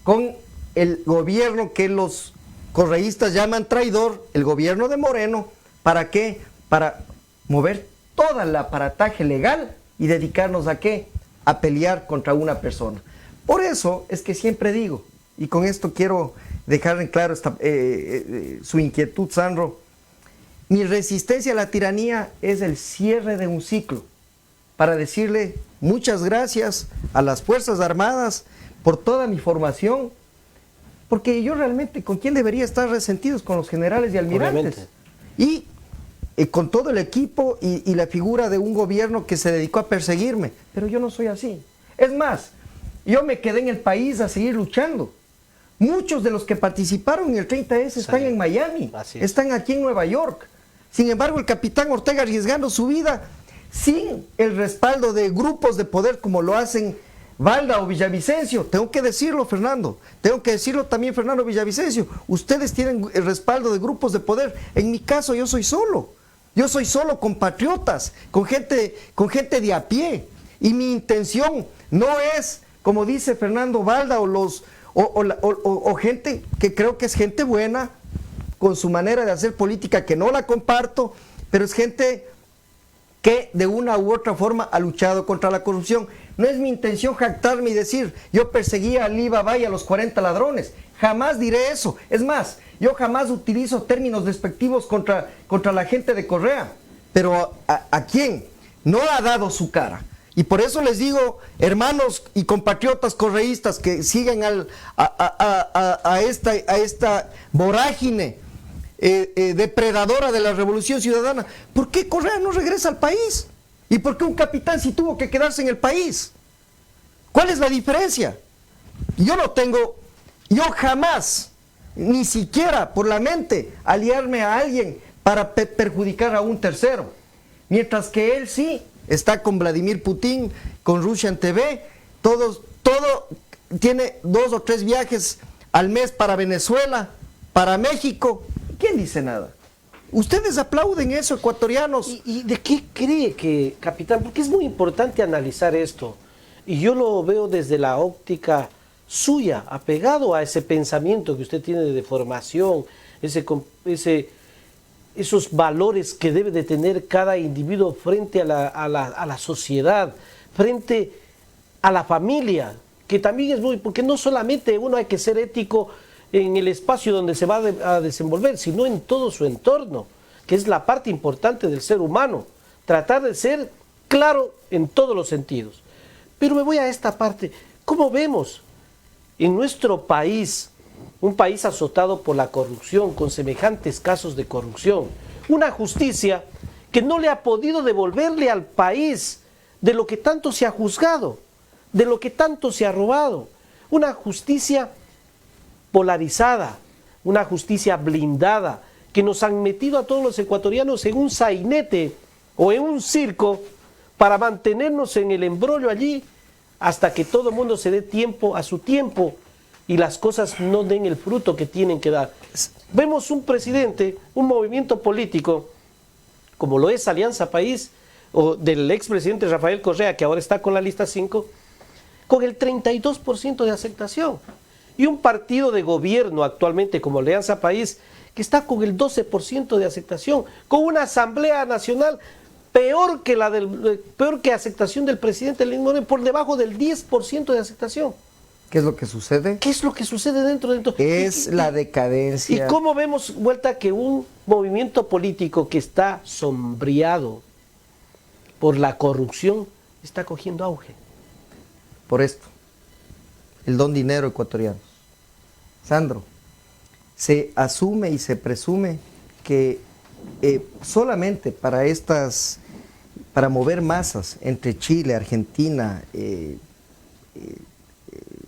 con el gobierno que los correístas llaman traidor, el gobierno de Moreno. ¿Para qué? Para mover todo el aparataje legal y dedicarnos a ¿qué? A pelear contra una persona. Por eso es que siempre digo, y con esto quiero dejar en claro su inquietud, Sandro, mi resistencia a la tiranía es el cierre de un ciclo, para decirle muchas gracias a las Fuerzas Armadas por toda mi formación, Porque yo realmente, ¿con quién debería estar resentidos? Con los generales y almirantes. Obviamente. Y con todo el equipo y la figura de un gobierno que se dedicó a perseguirme. Pero yo no soy así. Es más, yo me quedé en el país a seguir luchando. Muchos de los que participaron en el 30S están en Miami, están aquí en Nueva York. Sin embargo, el capitán Ortega, arriesgando su vida sin el respaldo de grupos de poder como lo hacen Valda o Villavicencio, tengo que decirlo, Fernando, tengo que decirlo también, Fernando Villavicencio, ustedes tienen el respaldo de grupos de poder. En mi caso yo soy solo con patriotas, con gente de a pie, y mi intención no es, como dice Fernando Valda o gente que creo que es gente buena con su manera de hacer política, que no la comparto, pero es gente que de una u otra forma ha luchado contra la corrupción. No es mi intención jactarme y decir, yo perseguía a Alibaba y a los 40 ladrones. Jamás diré eso. Es más, yo jamás utilizo términos despectivos contra la gente de Correa. Pero ¿a quién no ha dado su cara? Y por eso les digo, hermanos y compatriotas correístas que siguen a esta vorágine depredadora de la Revolución Ciudadana, ¿por qué Correa no regresa al país? ¿Y por qué un capitán sí tuvo que quedarse en el país? ¿Cuál es la diferencia? Yo jamás, ni siquiera por la mente, aliarme a alguien para perjudicar a un tercero. Mientras que él sí está con Vladimir Putin, con Russian TV, todo tiene 2 o 3 viajes al mes para Venezuela, para México. ¿Quién dice nada? Ustedes aplauden eso, ecuatorianos. ¿Y de qué cree que, capitán? Porque es muy importante analizar esto. Y yo lo veo desde la óptica suya, apegado a ese pensamiento que usted tiene de formación, esos valores que debe de tener cada individuo frente a la sociedad, frente a la familia, que también es muy... Porque no solamente uno hay que ser ético en el espacio donde se va a desenvolver, sino en todo su entorno, que es la parte importante del ser humano. Tratar de ser claro en todos los sentidos. Pero me voy a esta parte. ¿Cómo vemos en nuestro país, un país azotado por la corrupción, con semejantes casos de corrupción, una justicia que no le ha podido devolverle al país de lo que tanto se ha juzgado, de lo que tanto se ha robado, una justicia polarizada, una justicia blindada, que nos han metido a todos los ecuatorianos en un sainete o en un circo para mantenernos en el embrollo allí hasta que todo el mundo se dé tiempo a su tiempo y las cosas no den el fruto que tienen que dar. Vemos un presidente, un movimiento político, como lo es Alianza País, o del expresidente Rafael Correa, que ahora está con la lista 5, con el 32% de aceptación. Y un partido de gobierno actualmente como Alianza País, que está con el 12% de aceptación, con una Asamblea Nacional peor que aceptación del presidente Lenín Moreno, por debajo del 10% de aceptación. ¿Qué es lo que sucede? ¿Qué es lo que sucede dentro? Es la decadencia. ¿Y cómo vemos vuelta que un movimiento político que está sombreado por la corrupción está cogiendo auge? Por esto, el don dinero ecuatoriano. Sandro, se asume y se presume que solamente para mover masas entre Chile, Argentina,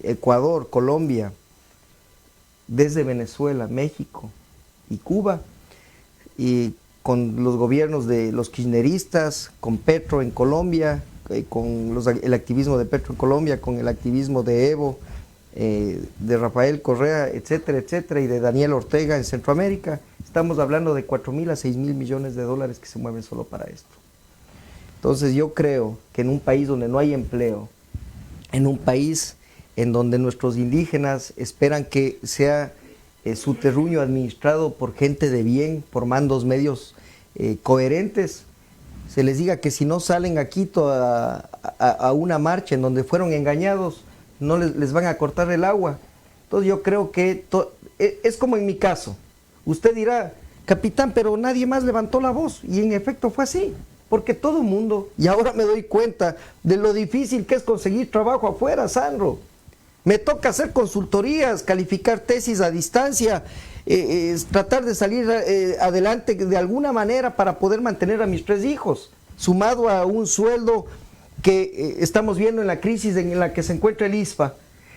Ecuador, Colombia, desde Venezuela, México y Cuba, y con los gobiernos de los kirchneristas, con Petro en Colombia, con el activismo de Petro en Colombia, con el activismo de Evo, de Rafael Correa, etcétera, etcétera, y de Daniel Ortega en Centroamérica, estamos hablando de 4.000 a 6.000 millones de dólares que se mueven solo para esto. Entonces yo creo que en un país donde no hay empleo, en un país en donde nuestros indígenas esperan que sea su terruño administrado por gente de bien, por mandos medios coherentes, se les diga que si no salen a Quito a una marcha en donde fueron engañados, no les van a cortar el agua. Entonces yo creo que es como en mi caso. Usted dirá, capitán, pero nadie más levantó la voz. Y en efecto fue así. Porque todo el mundo, y ahora me doy cuenta de lo difícil que es conseguir trabajo afuera, Sandro. Me toca hacer consultorías, calificar tesis a distancia, tratar de salir adelante de alguna manera para poder mantener a mis 3 hijos, sumado a un sueldo que estamos viendo en la crisis en la que se encuentra el ISFA.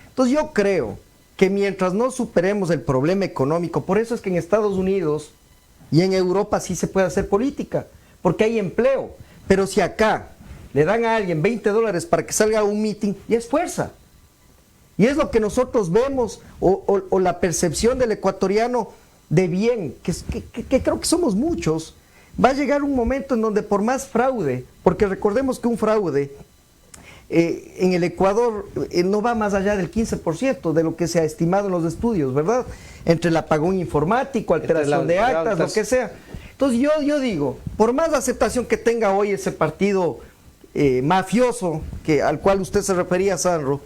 Entonces yo creo que mientras no superemos el problema económico, por eso es que en Estados Unidos y en Europa sí se puede hacer política, porque hay empleo, pero si acá le dan a alguien $20 para que salga a un meeting, ya es fuerza. Y es lo que nosotros vemos, o la percepción del ecuatoriano de bien, que creo que somos muchos. Va a llegar un momento en donde por más fraude, porque recordemos que un fraude en el Ecuador no va más allá del 15% de lo que se ha estimado en los estudios, ¿verdad? Entre el apagón informático, alteración de actas, lo que sea. Entonces yo digo, por más aceptación que tenga hoy ese partido mafioso al cual usted se refería, Sandro,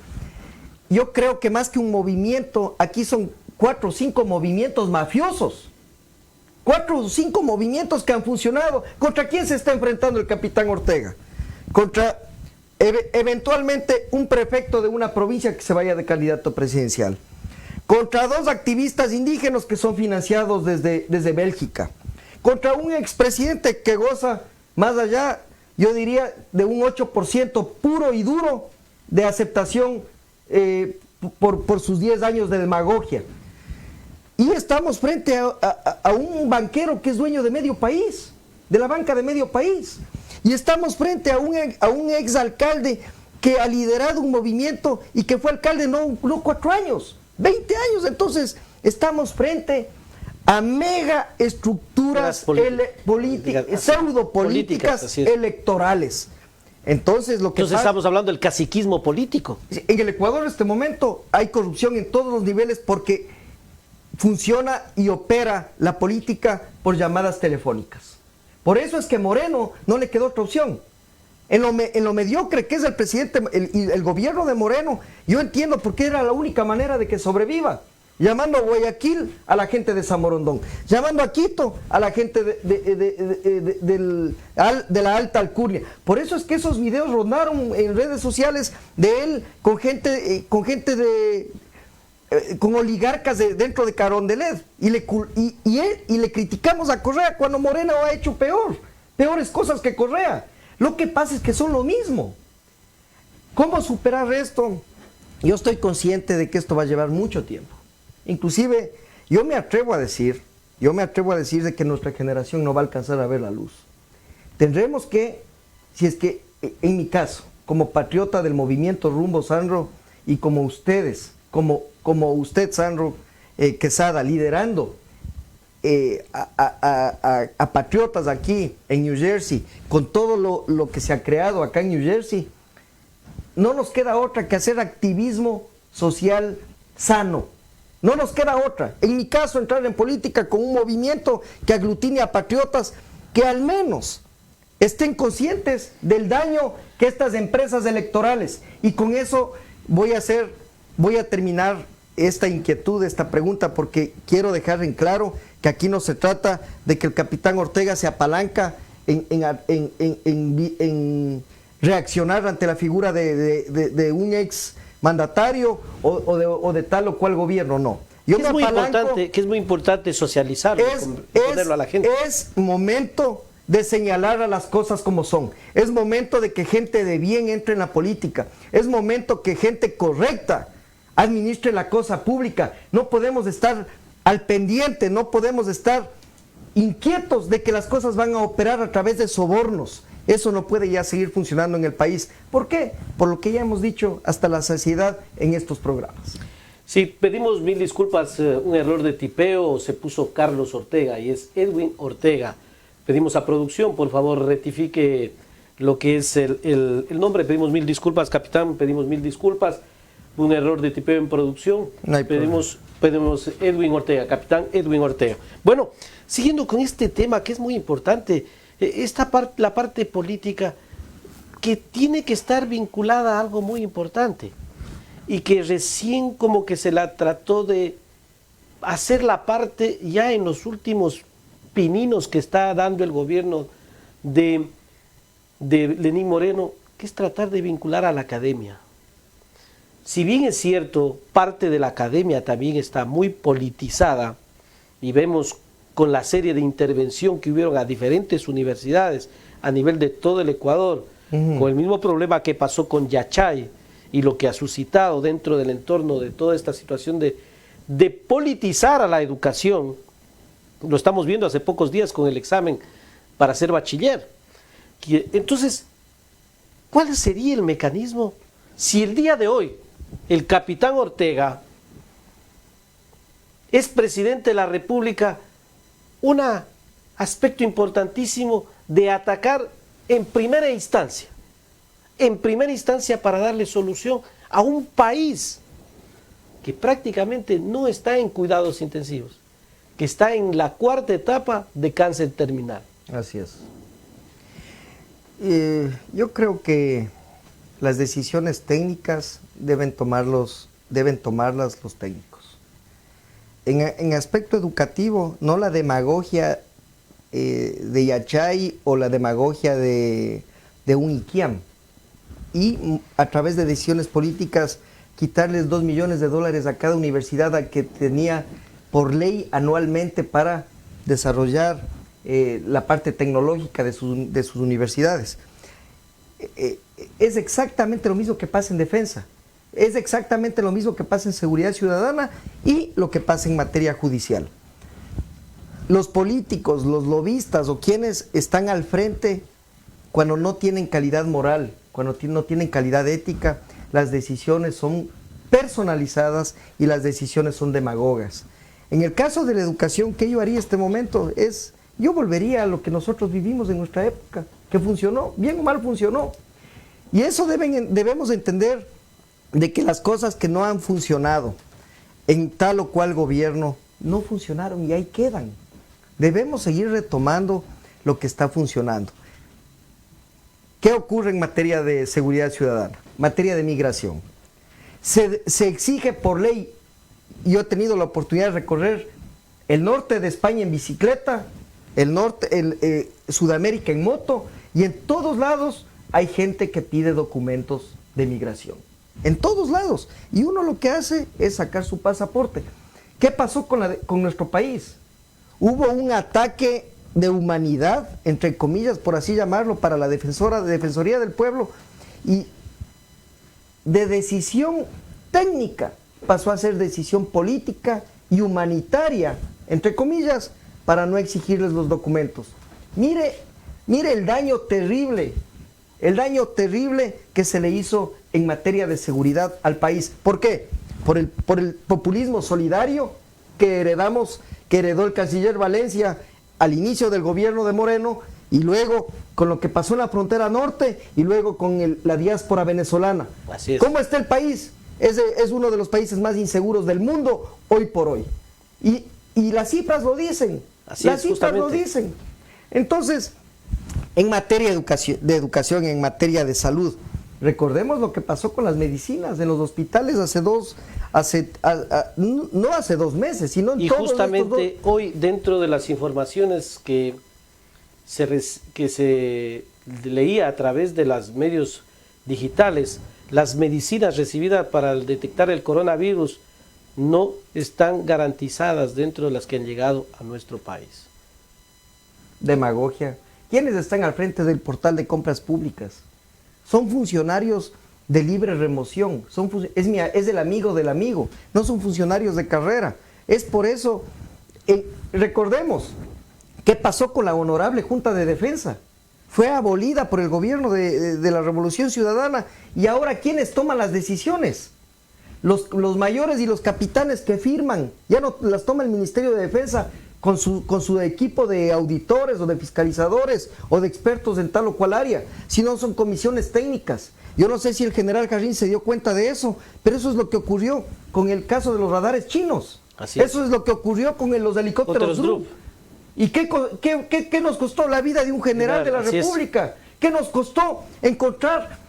yo creo que más que un movimiento, aquí son 4 o 5 movimientos mafiosos. 4 o 5 movimientos que han funcionado. ¿Contra quién se está enfrentando el capitán Ortega? Contra eventualmente un prefecto de una provincia que se vaya de candidato presidencial. Contra 2 activistas indígenas que son financiados desde Bélgica. Contra un expresidente que goza más allá, yo diría, de un 8% puro y duro de aceptación por sus 10 años de demagogia. Y estamos frente a un banquero que es dueño de medio país, de la banca de medio país. Y estamos frente a un exalcalde que ha liderado un movimiento y que fue alcalde no 4 años, 20 años. Entonces, estamos frente a mega estructuras pseudopolíticas electorales. Entonces estamos hablando del caciquismo político. En el Ecuador en este momento hay corrupción en todos los niveles porque funciona y opera la política por llamadas telefónicas. Por eso es que Moreno no le quedó otra opción. En lo mediocre que es el presidente, el gobierno de Moreno, yo entiendo por qué era la única manera de que sobreviva. Llamando a Guayaquil a la gente de San Borondón, llamando a Quito a la gente de la alta alcurnia. Por eso es que esos videos rondaron en redes sociales de él con oligarcas dentro de Carondelet. Y le criticamos a Correa cuando Moreno ha hecho peores cosas que Correa. Lo que pasa es que son lo mismo. ¿Cómo superar esto? Yo estoy consciente de que esto va a llevar mucho tiempo. Inclusive, yo me atrevo a decir de que nuestra generación no va a alcanzar a ver la luz. Tendremos que, si es que, en mi caso, como patriota del movimiento Rumbo, Sandro, y como ustedes, como usted, Sandro Quesada, liderando a patriotas aquí en New Jersey, con todo lo que se ha creado acá en New Jersey, no nos queda otra que hacer activismo social sano. No nos queda otra. En mi caso, entrar en política con un movimiento que aglutine a patriotas que al menos estén conscientes del daño que estas empresas electorales. Y con eso voy a terminar esta inquietud, esta pregunta, porque quiero dejar en claro que aquí no se trata de que el capitán Ortega se apalanca en reaccionar ante la figura de un ex mandatario o de tal o cual gobierno, no. Que es muy importante socializarlo, ponerlo a la gente. Es momento de señalar a las cosas como son. Es momento de que gente de bien entre en la política. Es momento que gente correcta administre la cosa pública. No podemos estar al pendiente, no podemos estar inquietos de que las cosas van a operar a través de sobornos. Eso no puede ya seguir funcionando en el país. ¿Por qué? Por lo que ya hemos dicho hasta la saciedad en estos programas. Sí, pedimos 1000 disculpas, un error de tipeo, se puso Carlos Ortega y es Edwin Ortega. Pedimos a producción, por favor, rectifique lo que es el nombre. Pedimos 1000 disculpas, capitán, pedimos 1000 disculpas. Un error de tipeo en producción. No hay pedimos Edwin Ortega, capitán Edwin Ortega. Bueno, siguiendo con este tema que es muy importante, la parte política que tiene que estar vinculada a algo muy importante y que recién como que se la trató de hacer la parte ya en los últimos pininos que está dando el gobierno de Lenín Moreno, que es tratar de vincular a la academia. si bien es cierto, parte de la academia también está muy politizada, y vemos con la serie de intervención que hubieron a diferentes universidades a nivel de todo el Ecuador, con el mismo problema que pasó con Yachay y lo que ha suscitado dentro del entorno de toda esta situación de politizar a la educación. Lo estamos viendo hace pocos días con el examen para ser bachiller. Entonces, ¿cuál sería el mecanismo si el día de hoy el capitán Ortega es presidente de la República? Un aspecto importantísimo de atacar en primera instancia para darle solución a un país que prácticamente no está en cuidados intensivos, que está en la 4ª etapa de cáncer terminal. Así es. Yo creo que las decisiones técnicas deben tomarlas los técnicos. En aspecto educativo, no la demagogia de Yachay o la demagogia de un IQIAM, y a través de decisiones políticas quitarles $2 millones a cada universidad a que tenía por ley anualmente para desarrollar la parte tecnológica de sus universidades. Es exactamente lo mismo que pasa en defensa, es exactamente lo mismo que pasa en seguridad ciudadana y lo que pasa en materia judicial. Los políticos, los lobistas o quienes están al frente, cuando no tienen calidad moral, cuando no tienen calidad ética, las decisiones son personalizadas y las decisiones son demagogas. En el caso de la educación, ¿qué yo haría en este momento? Yo volvería a lo que nosotros vivimos en nuestra época, que funcionó, bien o mal funcionó. Y eso debemos entender, de que las cosas que no han funcionado en tal o cual gobierno no funcionaron y ahí quedan. Debemos seguir retomando lo que está funcionando. ¿Qué ocurre en materia de seguridad ciudadana? Materia de migración. Se exige por ley, yo he tenido la oportunidad de recorrer el norte de España en bicicleta, Sudamérica en moto, y en todos lados hay gente que pide documentos de migración. En todos lados. Y uno lo que hace es sacar su pasaporte. ¿Qué pasó con nuestro país? Hubo un ataque de humanidad, entre comillas, por así llamarlo, para la Defensoría del Pueblo, y de decisión técnica pasó a ser decisión política y humanitaria, entre comillas, para no exigirles los documentos. Mire el daño terrible que se le hizo en materia de seguridad al país. ¿Por qué? Por el populismo solidario que heredó el canciller Valencia al inicio del gobierno de Moreno, y luego con lo que pasó en la frontera norte, y luego con la diáspora venezolana. Así es. ¿Cómo está el país? Es uno de los países más inseguros del mundo hoy por hoy. Y las cifras lo dicen. Las cifras lo dicen. Entonces, en materia de educación, en materia de salud, recordemos lo que pasó con las medicinas en los hospitales no hace 2 meses, sino en y todos justamente hoy, dentro de las informaciones que se leía a través de los medios digitales, las medicinas recibidas para detectar el coronavirus no están garantizadas dentro de las que han llegado a nuestro país. Demagogia. ¿Quiénes están al frente del portal de compras públicas? Son funcionarios de libre remoción, es el amigo del amigo, no son funcionarios de carrera. Es por eso, recordemos, ¿qué pasó con la Honorable Junta de Defensa? Fue abolida por el gobierno de la Revolución Ciudadana, y ahora ¿quiénes toman las decisiones? Los mayores y los capitanes que firman, ya no las toma el Ministerio de Defensa con su equipo de auditores o de fiscalizadores o de expertos en tal o cual área, sino son comisiones técnicas. Yo no sé si el general Jarrín se dio cuenta de eso, pero eso es lo que ocurrió con el caso de los radares chinos. Eso es lo que ocurrió con los helicópteros Drup. ¿Y qué nos costó la vida de un general de la República? ¿Qué nos costó encontrar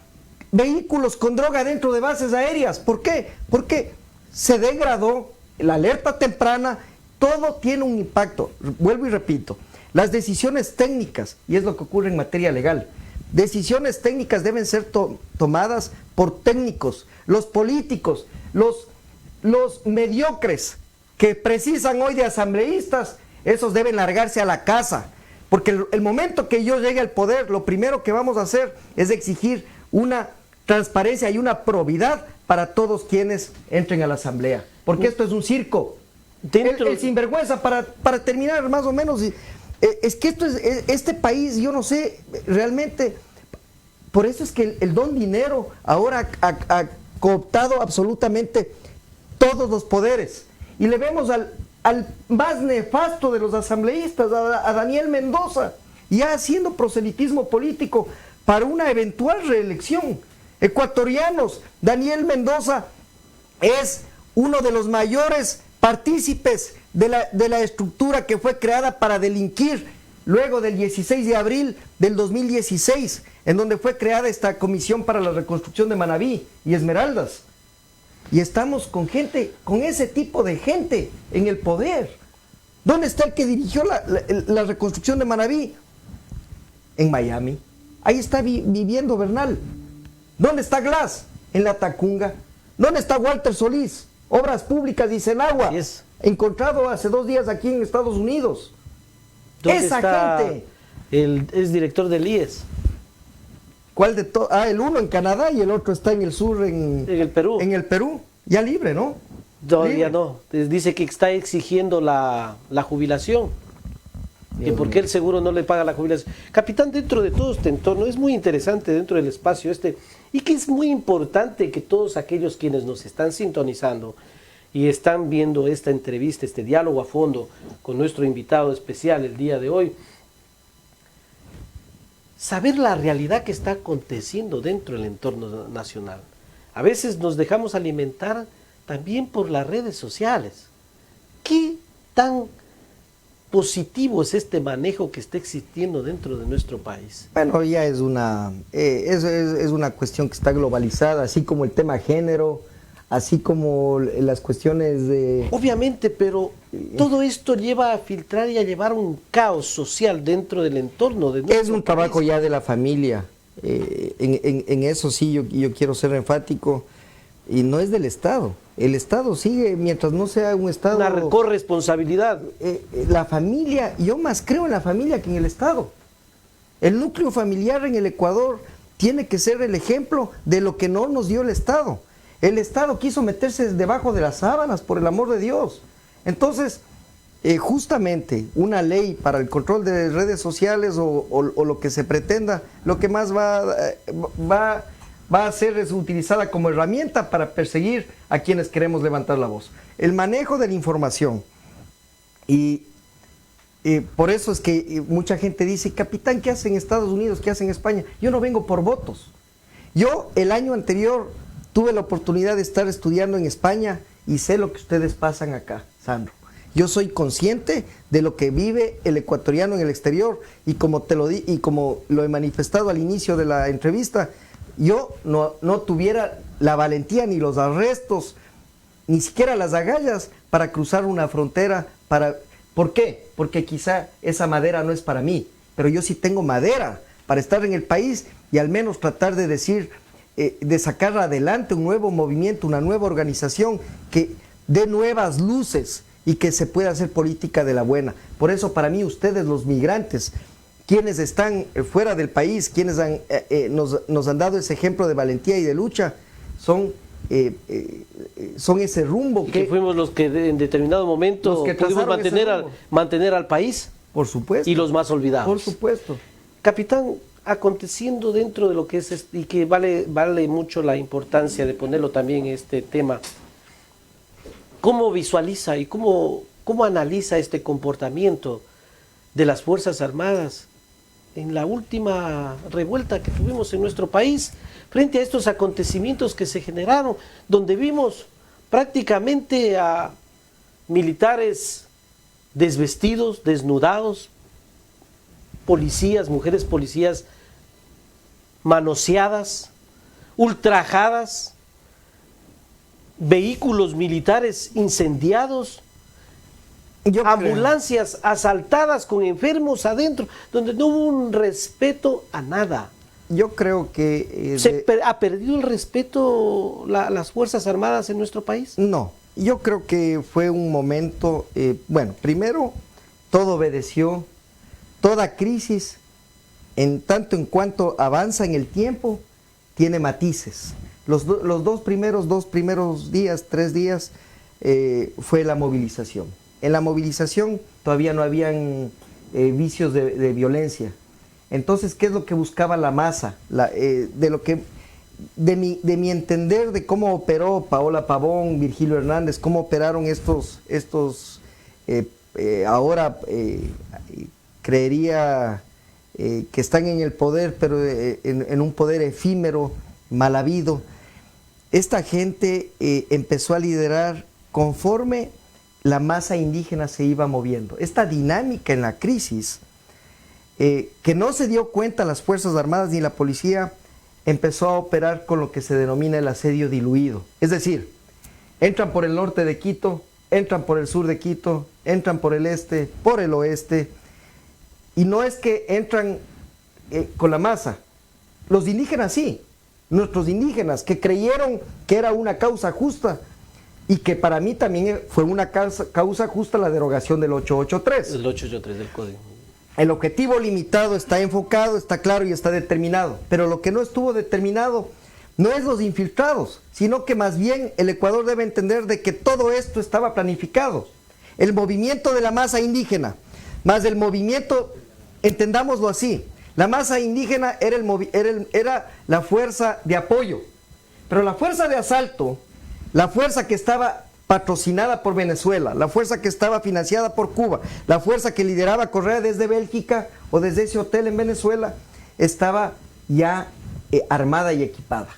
vehículos con droga dentro de bases aéreas? ¿Por qué? Porque se degradó la alerta temprana. Todo tiene un impacto. Vuelvo y repito, las decisiones técnicas, y es lo que ocurre en materia legal, decisiones técnicas deben ser tomadas por técnicos. Los políticos, los mediocres que precisan hoy de asambleístas, esos deben largarse a la casa. Porque el momento que yo llegue al poder, lo primero que vamos a hacer es exigir una transparencia y una probidad para todos quienes entren a la asamblea. Porque esto es un circo. El sinvergüenza, para terminar más o menos, es que este país, yo no sé, realmente, por eso es que el don dinero ahora ha cooptado absolutamente todos los poderes. Y le vemos al más nefasto de los asambleístas, a Daniel Mendoza, ya haciendo proselitismo político para una eventual reelección. Ecuatorianos, Daniel Mendoza es uno de los mayores partícipes de la estructura que fue creada para delinquir luego del 16 de abril del 2016, en donde fue creada esta comisión para la reconstrucción de Manabí y Esmeraldas. Y estamos con gente, con ese tipo de gente en el poder. ¿Dónde está el que dirigió la reconstrucción de Manabí? En Miami. Ahí está viviendo Bernal. ¿Dónde está Glass? En la Tacunga. ¿Dónde está Walter Solís? Obras Públicas y Senagua. Yes. Encontrado hace 2 días aquí en Estados Unidos. Esa gente. Es director del IES. ¿Cuál de todos? El uno en Canadá y el otro está en el sur, en el Perú. En el Perú, ya libre, ¿no? Todavía no. Dice que está exigiendo la jubilación. Que porque el seguro no le paga la jubilación. Capitán, dentro de todo este entorno, es muy interesante dentro del espacio y que es muy importante que todos aquellos quienes nos están sintonizando y están viendo esta entrevista, este diálogo a fondo con nuestro invitado especial el día de hoy, saber la realidad que está aconteciendo dentro del entorno nacional. A veces nos dejamos alimentar también por las redes sociales. ¿Qué tan positivo es este manejo que está existiendo dentro de nuestro país? Bueno, ya es una cuestión que está globalizada, así como el tema género, así como las cuestiones de... Obviamente, pero todo esto lleva a filtrar y a llevar un caos social dentro del entorno de nuestro Es un trabajo país. ya de la familia, en eso sí yo quiero ser enfático, y no es del Estado. El Estado sigue, mientras no sea un Estado... Una corresponsabilidad. La familia, yo más creo en la familia que en el Estado. El núcleo familiar en el Ecuador tiene que ser el ejemplo de lo que no nos dio el Estado. El Estado quiso meterse debajo de las sábanas, por el amor de Dios. Entonces, justamente una ley para el control de redes sociales o lo que se pretenda, lo que más va a ser es utilizada como herramienta para perseguir a quienes queremos levantar la voz. El manejo de la información. Y por eso es que mucha gente dice, capitán, ¿qué hace en Estados Unidos? ¿Qué hace en España? Yo no vengo por votos. Yo el año anterior tuve la oportunidad de estar estudiando en España y sé lo que ustedes pasan acá, Sandro. Yo soy consciente de lo que vive el ecuatoriano en el exterior y como lo he manifestado al inicio de la entrevista, yo no tuviera la valentía ni los arrestos, ni siquiera las agallas para cruzar una frontera. ¿Por qué? Porque quizá esa madera no es para mí, pero yo sí tengo madera para estar en el país y al menos tratar de decir, de sacar adelante un nuevo movimiento, una nueva organización que dé nuevas luces y que se pueda hacer política de la buena. Por eso para mí ustedes, los migrantes, quienes están fuera del país, quienes nos han dado ese ejemplo de valentía y de lucha, son ese rumbo que fuimos los que en determinado momento pudimos mantener al país. Por supuesto. Y los más olvidados. Por supuesto. Capitán, aconteciendo dentro de lo que es y que vale mucho la importancia de ponerlo también este tema, ¿cómo visualiza y cómo analiza este comportamiento de las Fuerzas Armadas en la última revuelta que tuvimos en nuestro país frente a estos acontecimientos que se generaron, donde vimos prácticamente a militares desvestidos, desnudados, policías, mujeres policías manoseadas, ultrajadas, vehículos militares incendiados, ambulancias asaltadas con enfermos adentro, donde no hubo un respeto a nada? Yo creo que... ¿Ha perdido el respeto las Fuerzas Armadas en nuestro país? No, yo creo que fue un momento, bueno, primero todo obedeció, toda crisis, en tanto en cuanto avanza en el tiempo, tiene matices. Los dos primeros días, 3 días, fue la movilización. En la movilización todavía no habían vicios de violencia. Entonces, ¿qué es lo que buscaba la masa? De mi entender de cómo operó Paola Pavón, Virgilio Hernández, cómo operaron estos ahora creería que están en el poder, pero en un poder efímero, mal habido. Esta gente empezó a liderar conforme la masa indígena se iba moviendo. Esta dinámica en la crisis, que no se dio cuenta las Fuerzas Armadas ni la policía, empezó a operar con lo que se denomina el asedio diluido. Es decir, entran por el norte de Quito, entran por el sur de Quito, entran por el este, por el oeste, y no es que entran con la masa. Los indígenas sí, nuestros indígenas que creyeron que era una causa justa, y que para mí también fue una causa justa la derogación del 883. El 883 del Código. El objetivo limitado está enfocado, está claro y está determinado, pero lo que no estuvo determinado no es los infiltrados, sino que más bien el Ecuador debe entender de que todo esto estaba planificado. El movimiento de la masa indígena, más el movimiento, entendámoslo así, la masa indígena era la fuerza de apoyo, pero la fuerza de asalto, la fuerza que estaba patrocinada por Venezuela, la fuerza que estaba financiada por Cuba, la fuerza que lideraba Correa desde Bélgica o desde ese hotel en Venezuela, estaba ya armada y equipada.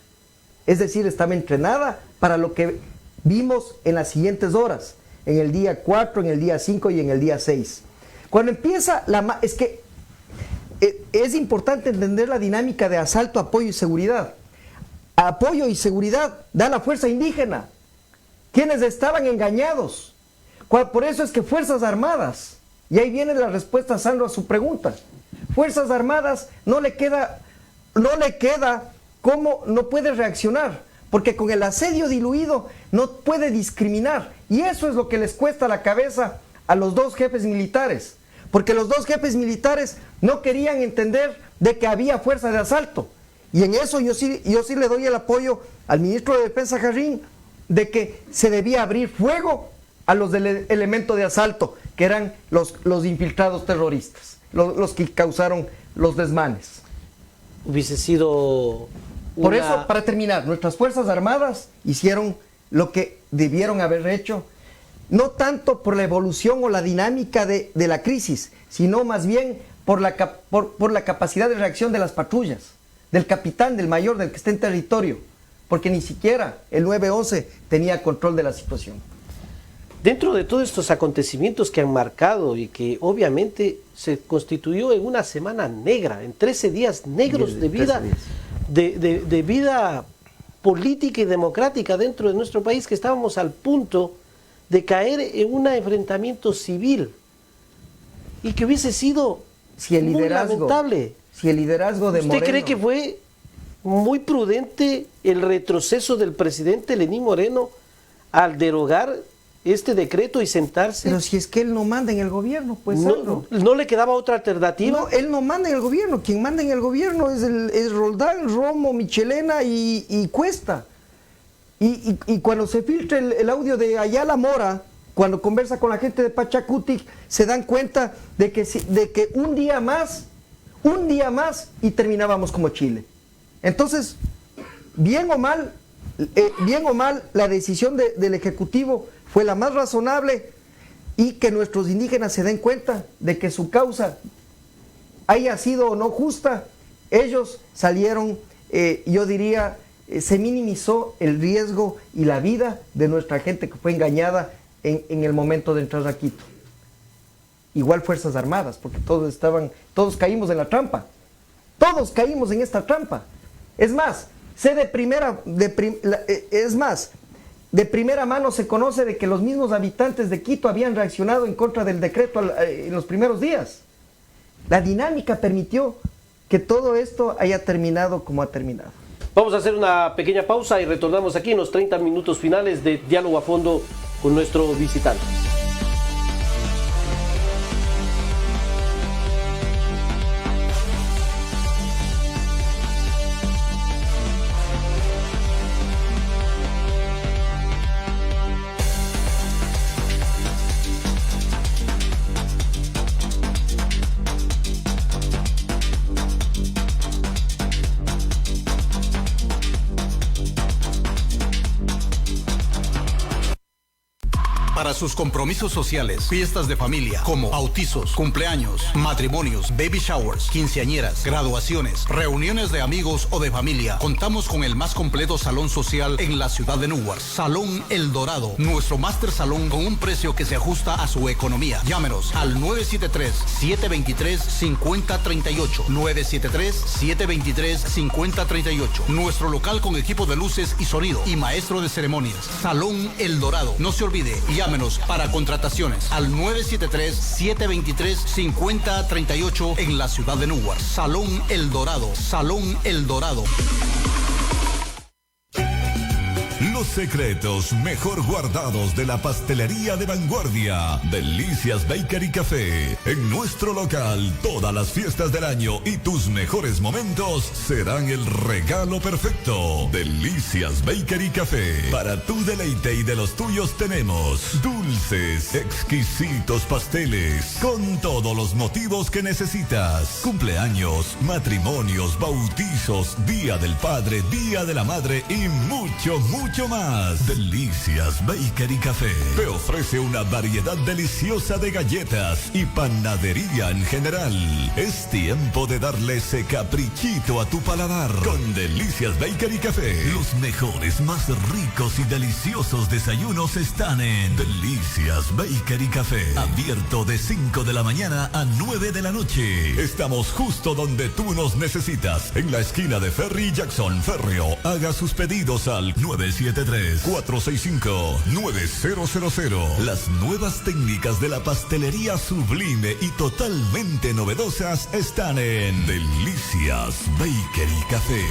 Es decir, estaba entrenada para lo que vimos en las siguientes horas, en el día 4, en el día 5 y en el día 6. Cuando empieza es que es importante entender la dinámica de asalto, apoyo y seguridad. Apoyo y seguridad da la fuerza indígena, quienes estaban engañados. Por eso es que Fuerzas Armadas, y ahí viene la respuesta, Sandro, a su pregunta. Fuerzas Armadas no le queda cómo, no puede reaccionar, porque con el asedio diluido no puede discriminar, y eso es lo que les cuesta la cabeza a los 2 jefes militares, porque los 2 jefes militares no querían entender de que había fuerza de asalto, y en eso yo sí le doy el apoyo al ministro de Defensa Jarrín, de que se debía abrir fuego a los del elemento de asalto, que eran los infiltrados terroristas, los que causaron los desmanes. Hubiese sido Por eso, para terminar, nuestras Fuerzas Armadas hicieron lo que debieron haber hecho, no tanto por la evolución o la dinámica de la crisis, sino más bien por la capacidad de reacción de las patrullas, del capitán, del mayor, del que está en territorio, porque ni siquiera el 911 tenía control de la situación. Dentro de todos estos acontecimientos que han marcado y que obviamente se constituyó en una semana negra, en 13 días negros de vida, de vida política y democrática dentro de nuestro país, que estábamos al punto de caer en un enfrentamiento civil y que hubiese sido muy lamentable. Si el liderazgo de Moreno... ¿Usted cree que fue muy prudente el retroceso del presidente Lenín Moreno al derogar este decreto y sentarse? Pero si es que él no manda en el gobierno, pues ¿No le quedaba otra alternativa? No, él no manda en el gobierno. Quien manda en el gobierno es Roldán, Romo, Michelena y Cuesta. Y cuando se filtra el audio de Ayala Mora, cuando conversa con la gente de Pachacutic, se dan cuenta de que un día más y terminábamos como Chile. Entonces, bien o mal, la decisión del Ejecutivo fue la más razonable, y que nuestros indígenas se den cuenta de que su causa haya sido o no justa. Ellos salieron, yo diría, se minimizó el riesgo y la vida de nuestra gente que fue engañada en el momento de entrar a Quito. Igual Fuerzas Armadas, porque todos caímos en la trampa. Todos caímos en esta trampa. Es más, de primera mano se conoce de que los mismos habitantes de Quito habían reaccionado en contra del decreto en los primeros días. La dinámica permitió que todo esto haya terminado como ha terminado. Vamos a hacer una pequeña pausa y retornamos aquí en los 30 minutos finales de Diálogo a Fondo con nuestro visitante. Para sus compromisos sociales, fiestas de familia, como bautizos, cumpleaños, matrimonios, baby showers, quinceañeras, graduaciones, reuniones de amigos o de familia, contamos con el más completo salón social en la ciudad de Newark. Salón El Dorado, nuestro máster salón con un precio que se ajusta a su economía. Llámenos al 973-723-5038. 973-723-5038. Nuestro local con equipo de luces y sonido y maestro de ceremonias. Salón El Dorado. No se olvide, llámenos para contrataciones al 973-723-5038 en la ciudad de Newark. Salón El Dorado. Salón El Dorado. Los secretos mejor guardados de la pastelería de vanguardia, Delicias Bakery Café. En nuestro local, todas las fiestas del año y tus mejores momentos serán el regalo perfecto. Delicias Bakery Café. Para tu deleite y de los tuyos tenemos dulces, exquisitos pasteles, con todos los motivos que necesitas. Cumpleaños, matrimonios, bautizos, Día del Padre, Día de la Madre y mucho más. Delicias Bakery Café te ofrece una variedad deliciosa de galletas y panadería en general. Es tiempo de darle ese caprichito a tu paladar. Con Delicias Bakery Café, los mejores, más ricos y deliciosos desayunos están en Delicias Bakery Café. Abierto de 5 de la mañana a 9 de la noche. Estamos justo donde tú nos necesitas, en la esquina de Ferry y Jackson. Ferreo, haga sus pedidos al 973-465-9000. Las nuevas técnicas de la pastelería sublime y totalmente novedosas están en Delicias Bakery Café.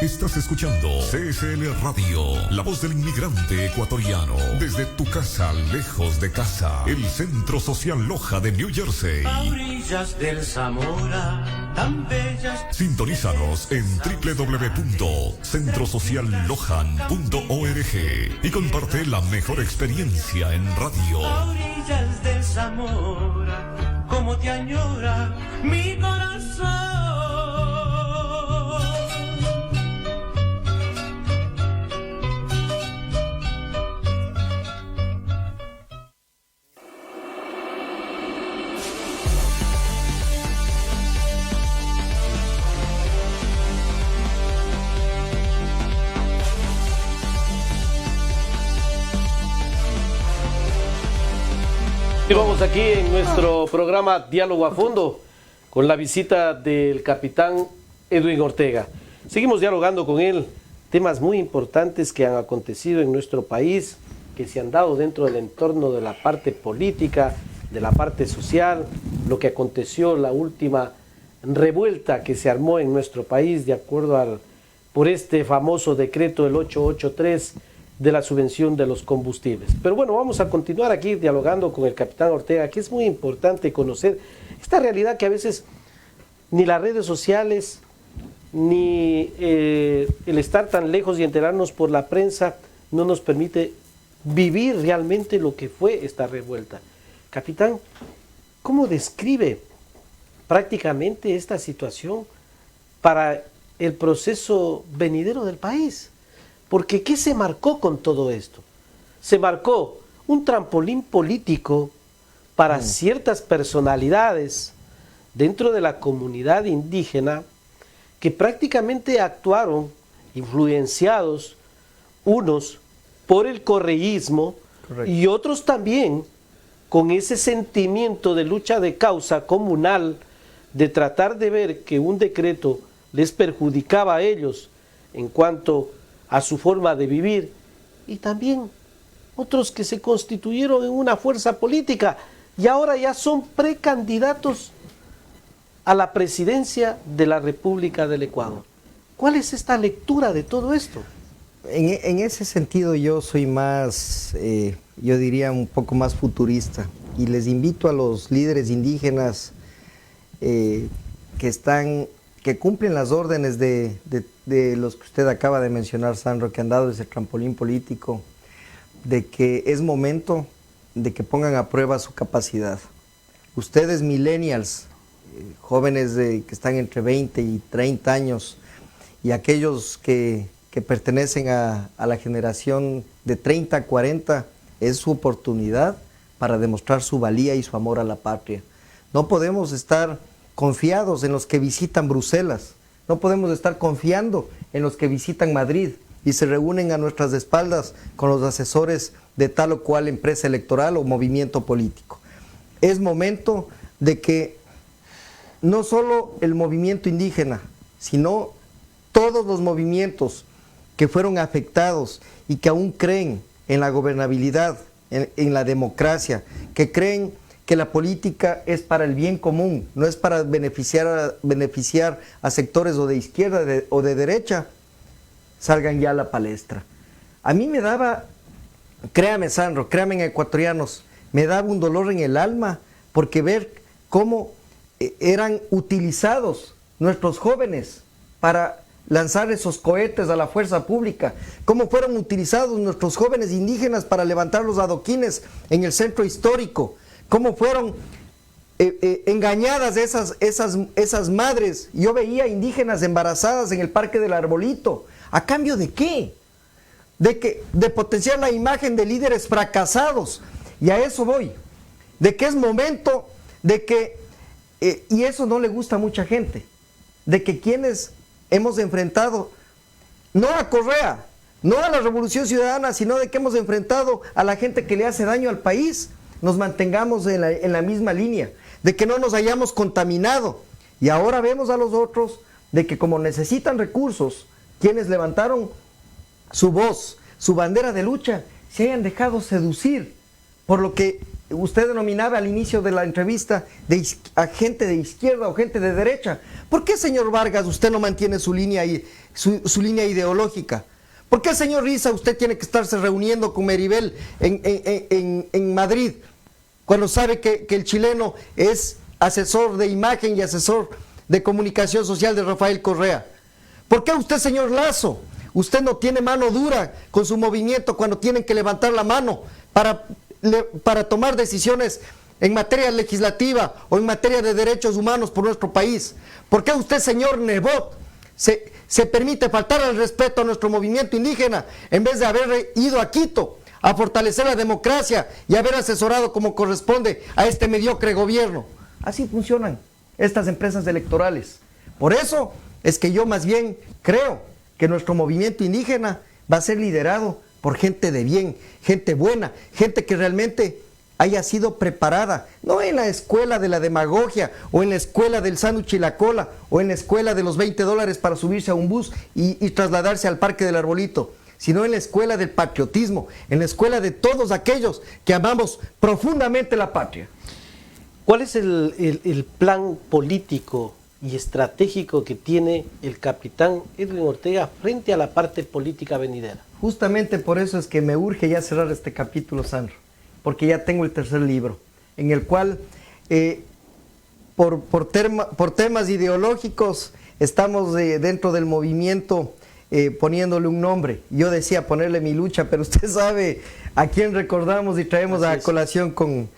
Estás escuchando CSL Radio, la voz del inmigrante ecuatoriano. Desde tu casa, lejos de casa, el Centro Social Loja de New Jersey. A orillas del Zamora, tan bellas. Sintonízanos en www.centrosociallohan.org y comparte la mejor experiencia en radio. A orillas del Zamora, como te añora mi corazón. Vamos aquí en nuestro programa Diálogo a Fondo con la visita del capitán Edwin Ortega. Seguimos dialogando con él temas muy importantes que han acontecido en nuestro país, que se han dado dentro del entorno de la parte política, de la parte social, lo que aconteció, la última revuelta que se armó en nuestro país de acuerdo por este famoso decreto del 883 de la subvención de los combustibles. Pero bueno, vamos a continuar aquí dialogando con el capitán Ortega, que es muy importante conocer esta realidad que a veces ni las redes sociales, ni el estar tan lejos y enterarnos por la prensa no nos permite vivir realmente lo que fue esta revuelta. Capitán, ¿cómo describe prácticamente esta situación para el proceso venidero del país? Porque ¿qué se marcó con todo esto? Se marcó un trampolín político para ciertas personalidades dentro de la comunidad indígena que prácticamente actuaron influenciados unos por el correísmo. Correcto. Y otros también con ese sentimiento de lucha de causa comunal, de tratar de ver que un decreto les perjudicaba a ellos en cuanto a su forma de vivir, y también otros que se constituyeron en una fuerza política y ahora ya son precandidatos a la presidencia de la República del Ecuador. ¿Cuál es esta lectura de todo esto? En ese sentido yo soy más, yo diría un poco más futurista, y les invito a los líderes indígenas que cumplen las órdenes de los que usted acaba de mencionar, Sandro, que han dado ese trampolín político, de que es momento de que pongan a prueba su capacidad. Ustedes millennials, jóvenes que están entre 20 y 30 años, y aquellos que pertenecen a la generación de 30 a 40, es su oportunidad para demostrar su valía y su amor a la patria. No podemos estar confiados en los que visitan Bruselas, no podemos estar confiando en los que visitan Madrid y se reúnen a nuestras espaldas con los asesores de tal o cual empresa electoral o movimiento político. Es momento de que no solo el movimiento indígena, sino todos los movimientos que fueron afectados y que aún creen en la gobernabilidad, en la democracia, que creen que la política es para el bien común, no es para beneficiar a sectores o de izquierda o de derecha, salgan ya a la palestra. A mí me daba, créame Sandro, créame ecuatorianos, me daba un dolor en el alma porque ver cómo eran utilizados nuestros jóvenes para lanzar esos cohetes a la fuerza pública, cómo fueron utilizados nuestros jóvenes indígenas para levantar los adoquines en el centro histórico, cómo fueron engañadas esas madres. Yo veía indígenas embarazadas en el Parque del Arbolito. ¿A cambio de qué? De potenciar la imagen de líderes fracasados. Y a eso voy. De que es momento de que, y eso no le gusta a mucha gente, de que quienes hemos enfrentado, no a Correa, no a la Revolución Ciudadana, sino de que hemos enfrentado a la gente que le hace daño al país, nos mantengamos en la misma línea, de que no nos hayamos contaminado. Y ahora vemos a los otros de que como necesitan recursos, quienes levantaron su voz, su bandera de lucha, se hayan dejado seducir por lo que usted denominaba al inicio de la entrevista a gente de izquierda o gente de derecha. ¿Por qué, señor Vargas, usted no mantiene su línea ideológica? ¿Por qué, señor Riza, usted tiene que estarse reuniendo con Meribel en Madrid cuando sabe que el chileno es asesor de imagen y asesor de comunicación social de Rafael Correa? ¿Por qué usted, señor Lazo, usted no tiene mano dura con su movimiento cuando tienen que levantar la mano para tomar decisiones en materia legislativa o en materia de derechos humanos por nuestro país? ¿Por qué usted, señor Nebot, se permite faltar al respeto a nuestro movimiento indígena en vez de haber ido a Quito a fortalecer la democracia y haber asesorado como corresponde a este mediocre gobierno? Así funcionan estas empresas electorales. Por eso es que yo más bien creo que nuestro movimiento indígena va a ser liderado por gente de bien, gente buena, gente que realmente haya sido preparada, no en la escuela de la demagogia, o en la escuela del sándwich y la cola, o en la escuela de los $20 para subirse a un bus y trasladarse al Parque del Arbolito, sino en la escuela del patriotismo, en la escuela de todos aquellos que amamos profundamente la patria. ¿Cuál es el plan político y estratégico que tiene el capitán Edwin Ortega frente a la parte política venidera? Justamente por eso es que me urge ya cerrar este capítulo, Sandro, porque ya tengo el tercer libro, en el cual por temas ideológicos estamos dentro del movimiento poniéndole un nombre. Yo decía ponerle Mi Lucha, pero usted sabe a quién recordamos y traemos a colación con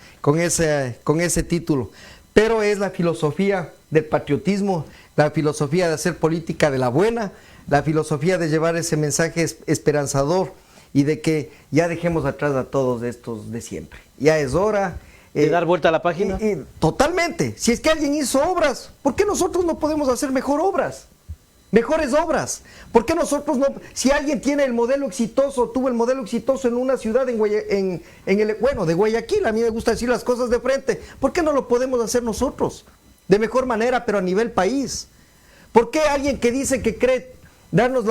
ese título. Pero es la filosofía del patriotismo, la filosofía de hacer política de la buena, la filosofía de llevar ese mensaje esperanzador y de que ya dejemos atrás a todos estos de siempre. Ya es hora ¿de dar vuelta a la página? Totalmente. Si es que alguien hizo obras, ¿por qué nosotros no podemos hacer mejores obras? ¿Por qué nosotros no? Si alguien tiene el modelo exitoso, tuvo el modelo exitoso en una ciudad de Guayaquil, a mí me gusta decir las cosas de frente, ¿por qué no lo podemos hacer nosotros? De mejor manera, pero a nivel país. ¿Por qué alguien que dice que cree darnos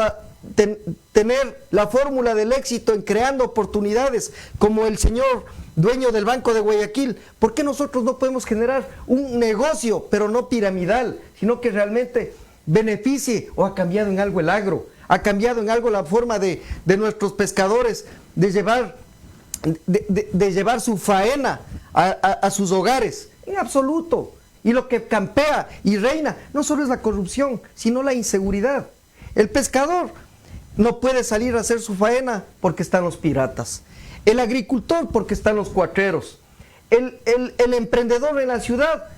tener la fórmula del éxito en creando oportunidades, como el señor dueño del Banco de Guayaquil, ¿por qué nosotros no podemos generar un negocio, pero no piramidal, sino que realmente beneficie? ¿O ha cambiado en algo el agro? ¿Ha cambiado en algo la forma de nuestros pescadores de llevar su faena a sus hogares? En absoluto. Y lo que campea y reina no solo es la corrupción, sino la inseguridad. El pescador no puede salir a hacer su faena porque están los piratas. El agricultor porque están los cuatreros. El emprendedor en la ciudad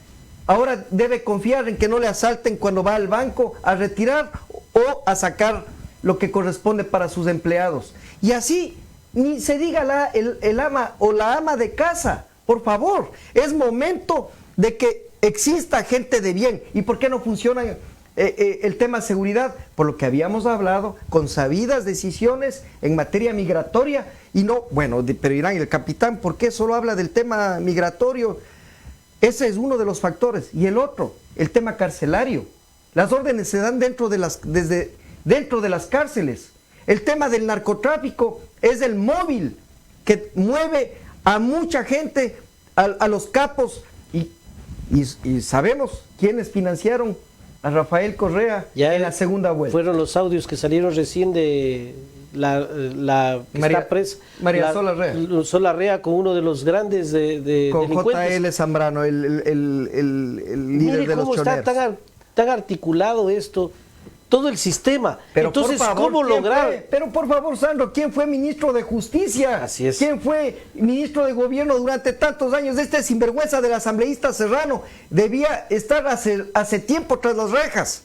ahora debe confiar en que no le asalten cuando va al banco a retirar o a sacar lo que corresponde para sus empleados. Y así, ni se diga el ama o la ama de casa. Por favor, es momento de que exista gente de bien. ¿Y por qué no funciona el tema seguridad? Por lo que habíamos hablado, con sabidas decisiones en materia migratoria. Y no, bueno, pero dirán, el capitán, ¿por qué solo habla del tema migratorio? Ese es uno de los factores. Y el otro, el tema carcelario. Las órdenes se dan dentro de las cárceles. El tema del narcotráfico es el móvil que mueve a mucha gente, a los capos, y sabemos quiénes financiaron a Rafael Correa en la segunda vuelta. Fueron los audios que salieron recién de María Solarrea con uno de los grandes con delincuentes. JL Zambrano, el líder de los choneros. Está tan articulado esto, todo el sistema. Pero entonces, por favor, ¿cómo lograr? Pero por favor, Sandro, ¿quién fue ministro de Justicia? Así es. ¿Quién fue ministro de Gobierno durante tantos años? Este sinvergüenza del asambleísta Serrano debía estar hace tiempo tras las rejas.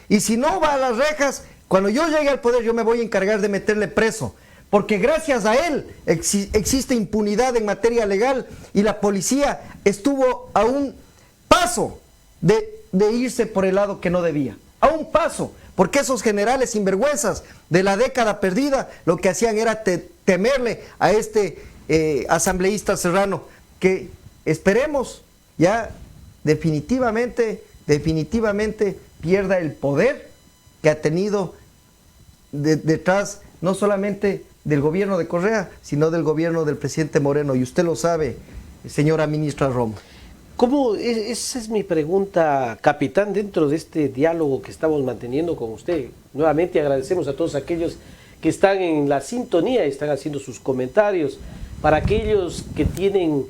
Y si no va a las rejas, cuando yo llegue al poder, yo me voy a encargar de meterle preso. Porque gracias a él existe impunidad en materia legal y la policía estuvo a un paso de irse por el lado que no debía. A un paso. Porque esos generales sinvergüenzas de la década perdida lo que hacían era temerle a este asambleísta Serrano, que esperemos ya definitivamente pierda el poder que ha tenido detrás no solamente del gobierno de Correa, sino del gobierno del presidente Moreno. Y usted lo sabe, señora ministra Romo. ¿Cómo? Esa es mi pregunta, capitán, dentro de este diálogo que estamos manteniendo con usted. Nuevamente agradecemos a todos aquellos que están en la sintonía, están haciendo sus comentarios. Para aquellos que tienen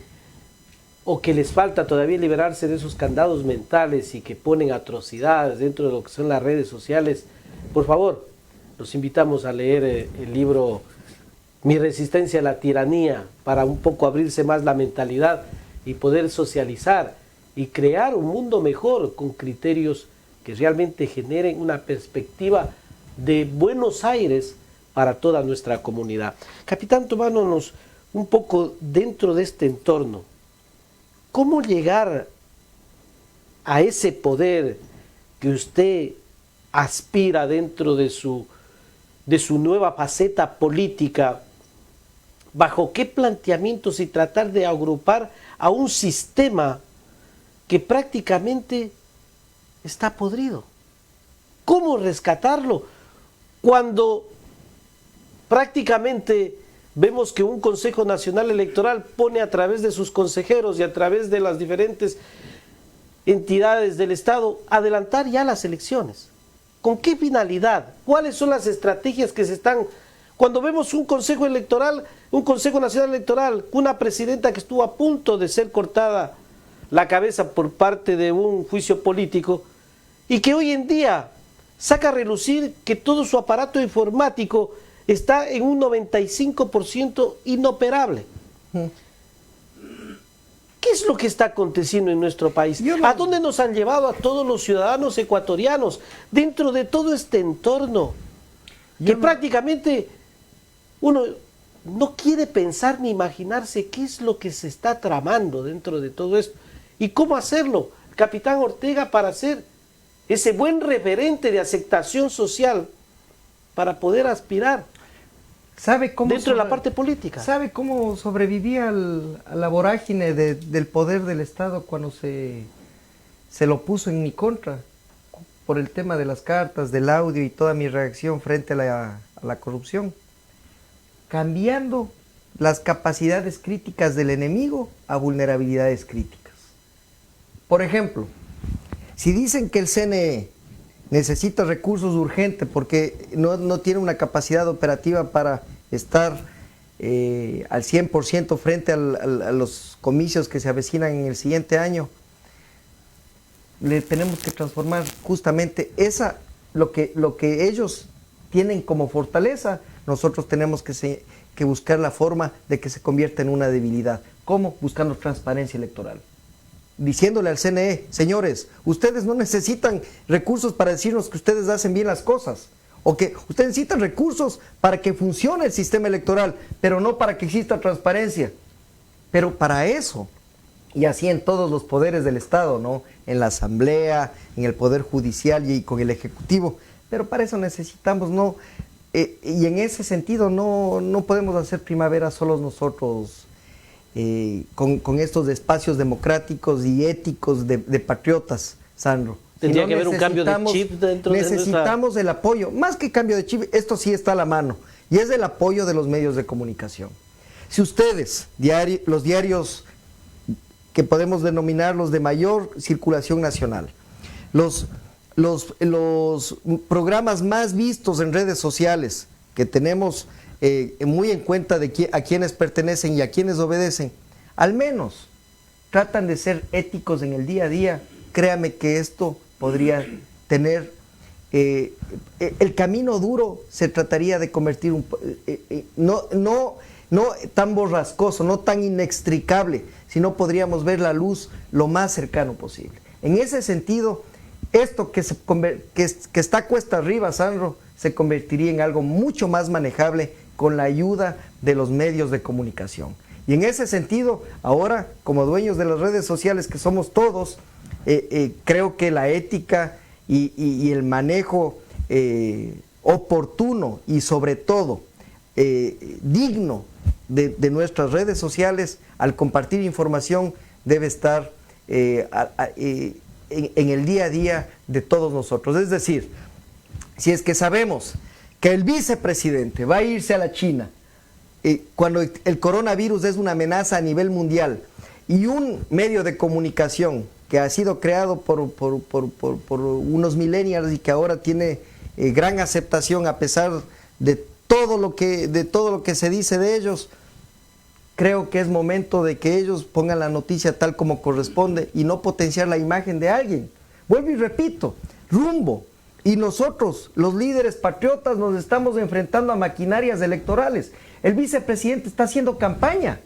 o que les falta todavía liberarse de esos candados mentales y que ponen atrocidades dentro de lo que son las redes sociales, por favor, los invitamos a leer el libro Mi resistencia a la tiranía, para un poco abrirse más la mentalidad y poder socializar y crear un mundo mejor con criterios que realmente generen una perspectiva de Buenos Aires para toda nuestra comunidad. Capitán, tomándonos un poco dentro de este entorno, ¿cómo llegar a ese poder que usted aspira dentro de su nueva faceta política? ¿Bajo qué planteamientos y tratar de agrupar a un sistema que prácticamente está podrido? ¿Cómo rescatarlo cuando prácticamente vemos que un Consejo Nacional Electoral pone a través de sus consejeros y a través de las diferentes entidades del Estado adelantar ya las elecciones? ¿Con qué finalidad? ¿Cuáles son las estrategias que se están? Cuando vemos un Consejo Electoral, un Consejo Nacional Electoral, una presidenta que estuvo a punto de ser cortada la cabeza por parte de un juicio político y que hoy en día saca a relucir que todo su aparato informático está en un 95% inoperable. ¿Qué es lo que está aconteciendo en nuestro país? ¿A dónde nos han llevado a todos los ciudadanos ecuatorianos dentro de todo este entorno? Que prácticamente uno no quiere pensar ni imaginarse qué es lo que se está tramando dentro de todo esto y cómo hacerlo. El capitán Ortega, para ser ese buen referente de aceptación social para poder aspirar ¿Sabe cómo dentro de la parte política? ¿Sabe cómo sobrevivía a la vorágine del poder del Estado cuando se lo puso en mi contra? Por el tema de las cartas, del audio y toda mi reacción frente a la corrupción. Cambiando las capacidades críticas del enemigo a vulnerabilidades críticas. Por ejemplo, si dicen que el CNE necesita recursos urgentes porque no tiene una capacidad operativa para estar al 100% frente a los comicios que se avecinan en el siguiente año, le tenemos que transformar justamente lo que ellos tienen como fortaleza, nosotros tenemos que buscar la forma de que se convierta en una debilidad. ¿Cómo? Buscando transparencia electoral. Diciéndole al CNE, señores, ustedes no necesitan recursos para decirnos que ustedes hacen bien las cosas, o que ustedes necesitan recursos para que funcione el sistema electoral, pero no para que exista transparencia. Pero para eso, y así en todos los poderes del Estado, ¿no? En la Asamblea, en el Poder Judicial y con el Ejecutivo, pero para eso necesitamos, ¿no? Y en ese sentido no podemos hacer primavera solos nosotros, con estos espacios democráticos y éticos de patriotas, Sandro. Tendría que haber un cambio de chip dentro de nuestra... Necesitamos el apoyo, más que cambio de chip, esto sí está a la mano, y es el apoyo de los medios de comunicación. Si ustedes, los diarios que podemos denominar los de mayor circulación nacional, los programas más vistos en redes sociales, que tenemos muy en cuenta a quienes pertenecen y a quienes obedecen, al menos tratan de ser éticos en el día a día, créame que esto podría tener, el camino duro se trataría de convertir, no tan borrascoso, no tan inextricable, sino podríamos ver la luz lo más cercano posible. En ese sentido, esto que está cuesta arriba, Sandro, se convertiría en algo mucho más manejable con la ayuda de los medios de comunicación. Y en ese sentido, ahora, como dueños de las redes sociales que somos todos, creo que la ética y el manejo oportuno y sobre todo digno de nuestras redes sociales al compartir información debe estar en el día a día de todos nosotros. Es decir, si es que sabemos que el vicepresidente va a irse a la China cuando el coronavirus es una amenaza a nivel mundial y un medio de comunicación que ha sido creado por unos millennials y que ahora tiene gran aceptación a pesar de todo lo que se dice de ellos, creo que es momento de que ellos pongan la noticia tal como corresponde y no potenciar la imagen de alguien. Vuelvo y repito, rumbo. Y nosotros, los líderes patriotas, nos estamos enfrentando a maquinarias electorales. El vicepresidente está haciendo campaña.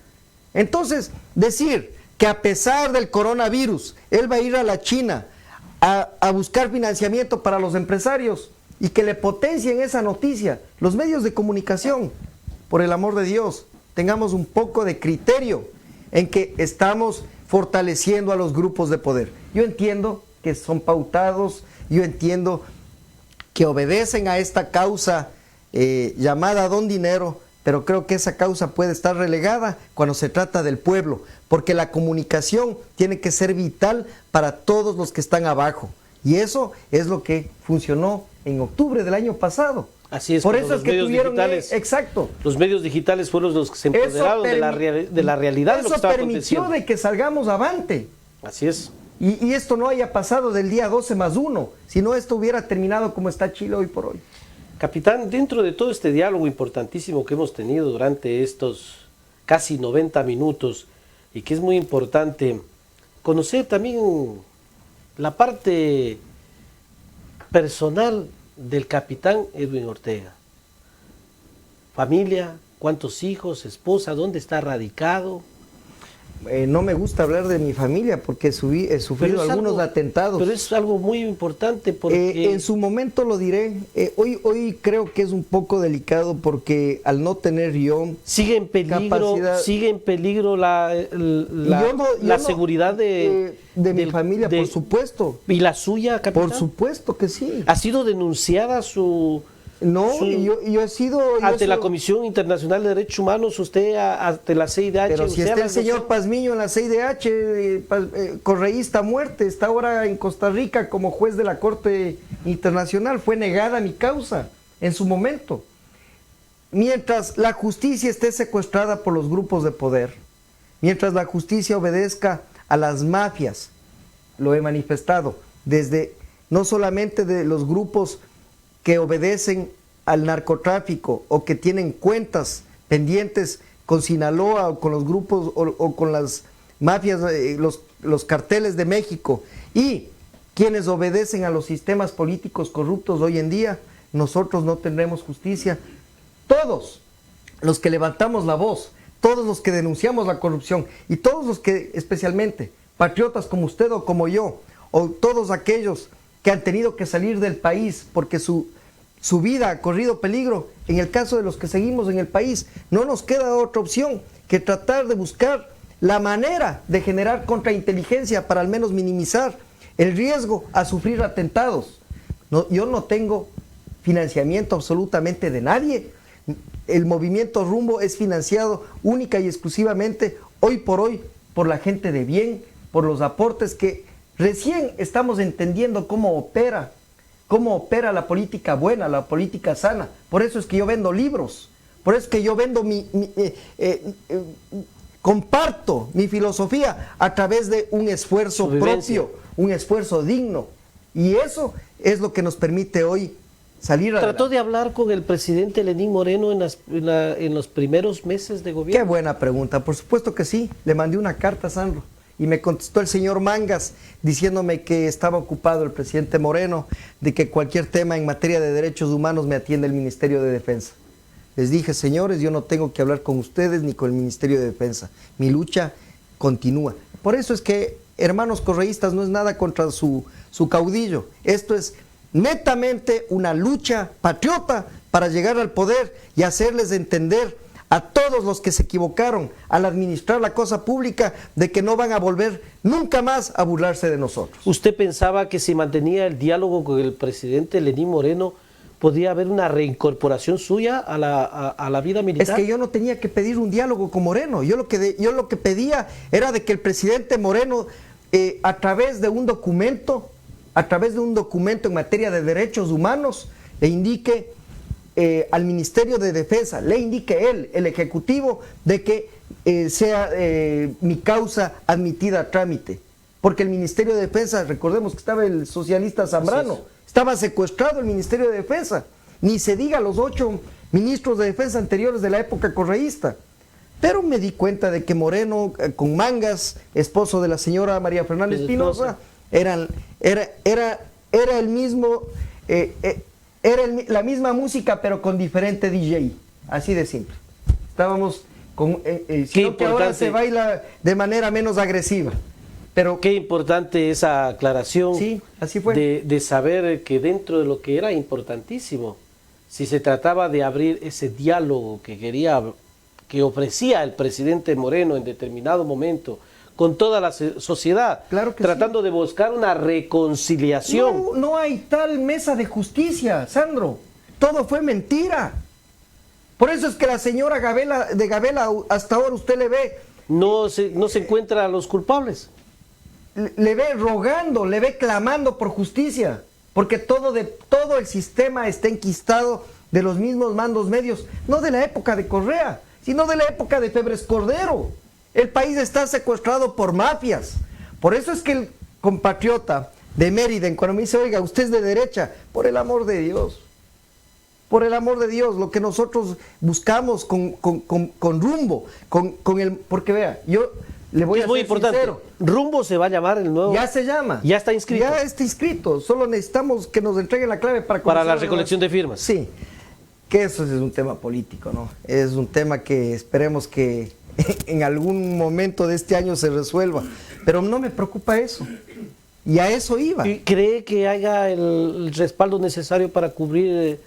Entonces, decir que a pesar del coronavirus, él va a ir a la China a buscar financiamiento para los empresarios y que le potencien esa noticia, los medios de comunicación, por el amor de Dios, tengamos un poco de criterio en que estamos fortaleciendo a los grupos de poder. Yo entiendo que son pautados, yo entiendo que obedecen a esta causa llamada Don Dinero, pero creo que esa causa puede estar relegada cuando se trata del pueblo, porque la comunicación tiene que ser vital para todos los que están abajo, y eso es lo que funcionó en octubre del año pasado. Así es. Por eso es que tuvieron digitales, exacto. Los medios digitales fueron los que se empoderaron de la realidad de lo que estaba aconteciendo. Eso permitió de que salgamos avante. Así es. Y esto no haya pasado del día 12+1, si no esto hubiera terminado como está Chile hoy por hoy. Capitán, dentro de todo este diálogo importantísimo que hemos tenido durante estos casi 90 minutos, y que es muy importante conocer también la parte personal del capitán Edwin Ortega. Familia, cuántos hijos, esposa, dónde está radicado. No me gusta hablar de mi familia porque he sufrido algunos atentados. Pero es algo muy importante porque... en su momento lo diré. Hoy creo que es un poco delicado porque al no tener yo sigue en peligro la seguridad de mi familia, por supuesto. ¿Y la suya, capitán? Por supuesto que sí. ¿Ha sido denunciada su...? No, yo he sido... Ante la Comisión Internacional de Derechos Humanos, usted ante la CIDH... Pero si está el señor Pazmiño en la CIDH, correísta a muerte, está ahora en Costa Rica como juez de la Corte Internacional, fue negada mi causa en su momento. mientras la justicia esté secuestrada por los grupos de poder, mientras la justicia obedezca a las mafias, lo he manifestado, desde no solamente de los grupos que obedecen al narcotráfico o que tienen cuentas pendientes con Sinaloa o con los grupos o con las mafias, los carteles de México, y quienes obedecen a los sistemas políticos corruptos hoy en día, nosotros no tendremos justicia. Todos los que levantamos la voz, todos los que denunciamos la corrupción y todos los que, especialmente, patriotas como usted o como yo, o todos aquellos que han tenido que salir del país porque su vida ha corrido peligro, en el caso de los que seguimos en el país, no nos queda otra opción que tratar de buscar la manera de generar contrainteligencia para al menos minimizar el riesgo a sufrir atentados. Yo no tengo financiamiento absolutamente de nadie. El movimiento Rumbo es financiado única y exclusivamente hoy por hoy por la gente de bien, por los aportes que recién estamos entendiendo cómo opera la política buena, la política sana. Por eso es que yo vendo libros, por eso es que yo vendo comparto mi filosofía a través de un esfuerzo propio, un esfuerzo digno. Y eso es lo que nos permite hoy salir adelante. ¿Trató de hablar con el presidente Lenín Moreno en los primeros meses de gobierno? Qué buena pregunta, por supuesto que sí. Le mandé una carta a Sandro y me contestó el señor Mangas diciéndome que estaba ocupado el presidente Moreno, de que cualquier tema en materia de derechos humanos me atiende el Ministerio de Defensa. Les dije, señores, yo no tengo que hablar con ustedes ni con el Ministerio de Defensa. Mi lucha continúa. Por eso es que, hermanos correístas, no es nada contra su caudillo. Esto es netamente una lucha patriota para llegar al poder y hacerles entender a todos los que se equivocaron al administrar la cosa pública de que no van a volver nunca más a burlarse de nosotros. ¿Usted pensaba que si mantenía el diálogo con el presidente Lenín Moreno podría haber una reincorporación suya a la vida militar? Es que yo no tenía que pedir un diálogo con Moreno. Yo lo que pedía era de que el presidente Moreno, a través de un documento en materia de derechos humanos, le indique al Ministerio de Defensa, le indique él, el Ejecutivo, de que sea mi causa admitida a trámite. Porque el Ministerio de Defensa, recordemos que estaba el socialista Zambrano, estaba secuestrado el Ministerio de Defensa. Ni se diga los 8 ministros de defensa anteriores de la época correísta. Pero me di cuenta de que Moreno, con Mangas, esposo de la señora María Fernanda Espinosa, era el mismo, la misma música, pero con diferente DJ. Así de simple. Estábamos con, sino que ahora se baila de manera menos agresiva. Pero qué importante esa aclaración. Sí, así fue. De saber que dentro de lo que era importantísimo, si se trataba de abrir ese diálogo que ofrecía el presidente Moreno en determinado momento con toda la sociedad, claro que tratando de buscar una reconciliación. No hay tal mesa de justicia, Sandro. Todo fue mentira. Por eso es que la señora Gabela hasta ahora usted le ve. No se encuentra a los culpables. Le ve rogando, le ve clamando por justicia, porque todo el sistema está enquistado de los mismos mandos medios, no de la época de Correa, sino de la época de Febres Cordero. El país está secuestrado por mafias. Por eso es que el compatriota de Mérida, cuando me dice, oiga, usted es de derecha, por el amor de Dios, lo que nosotros buscamos con Rumbo, porque vea, yo le voy a ser importante. sincero. Rumbo se va a llamar el nuevo. Ya se llama. Ya está inscrito. Ya está inscrito. Solo necesitamos que nos entreguen la clave para la recolección de firmas. Sí. Que eso es un tema político, ¿no? Es un tema que esperemos que en algún momento de este año se resuelva. Pero no me preocupa eso. Y a eso iba. ¿Y cree que haya el respaldo necesario para cubrir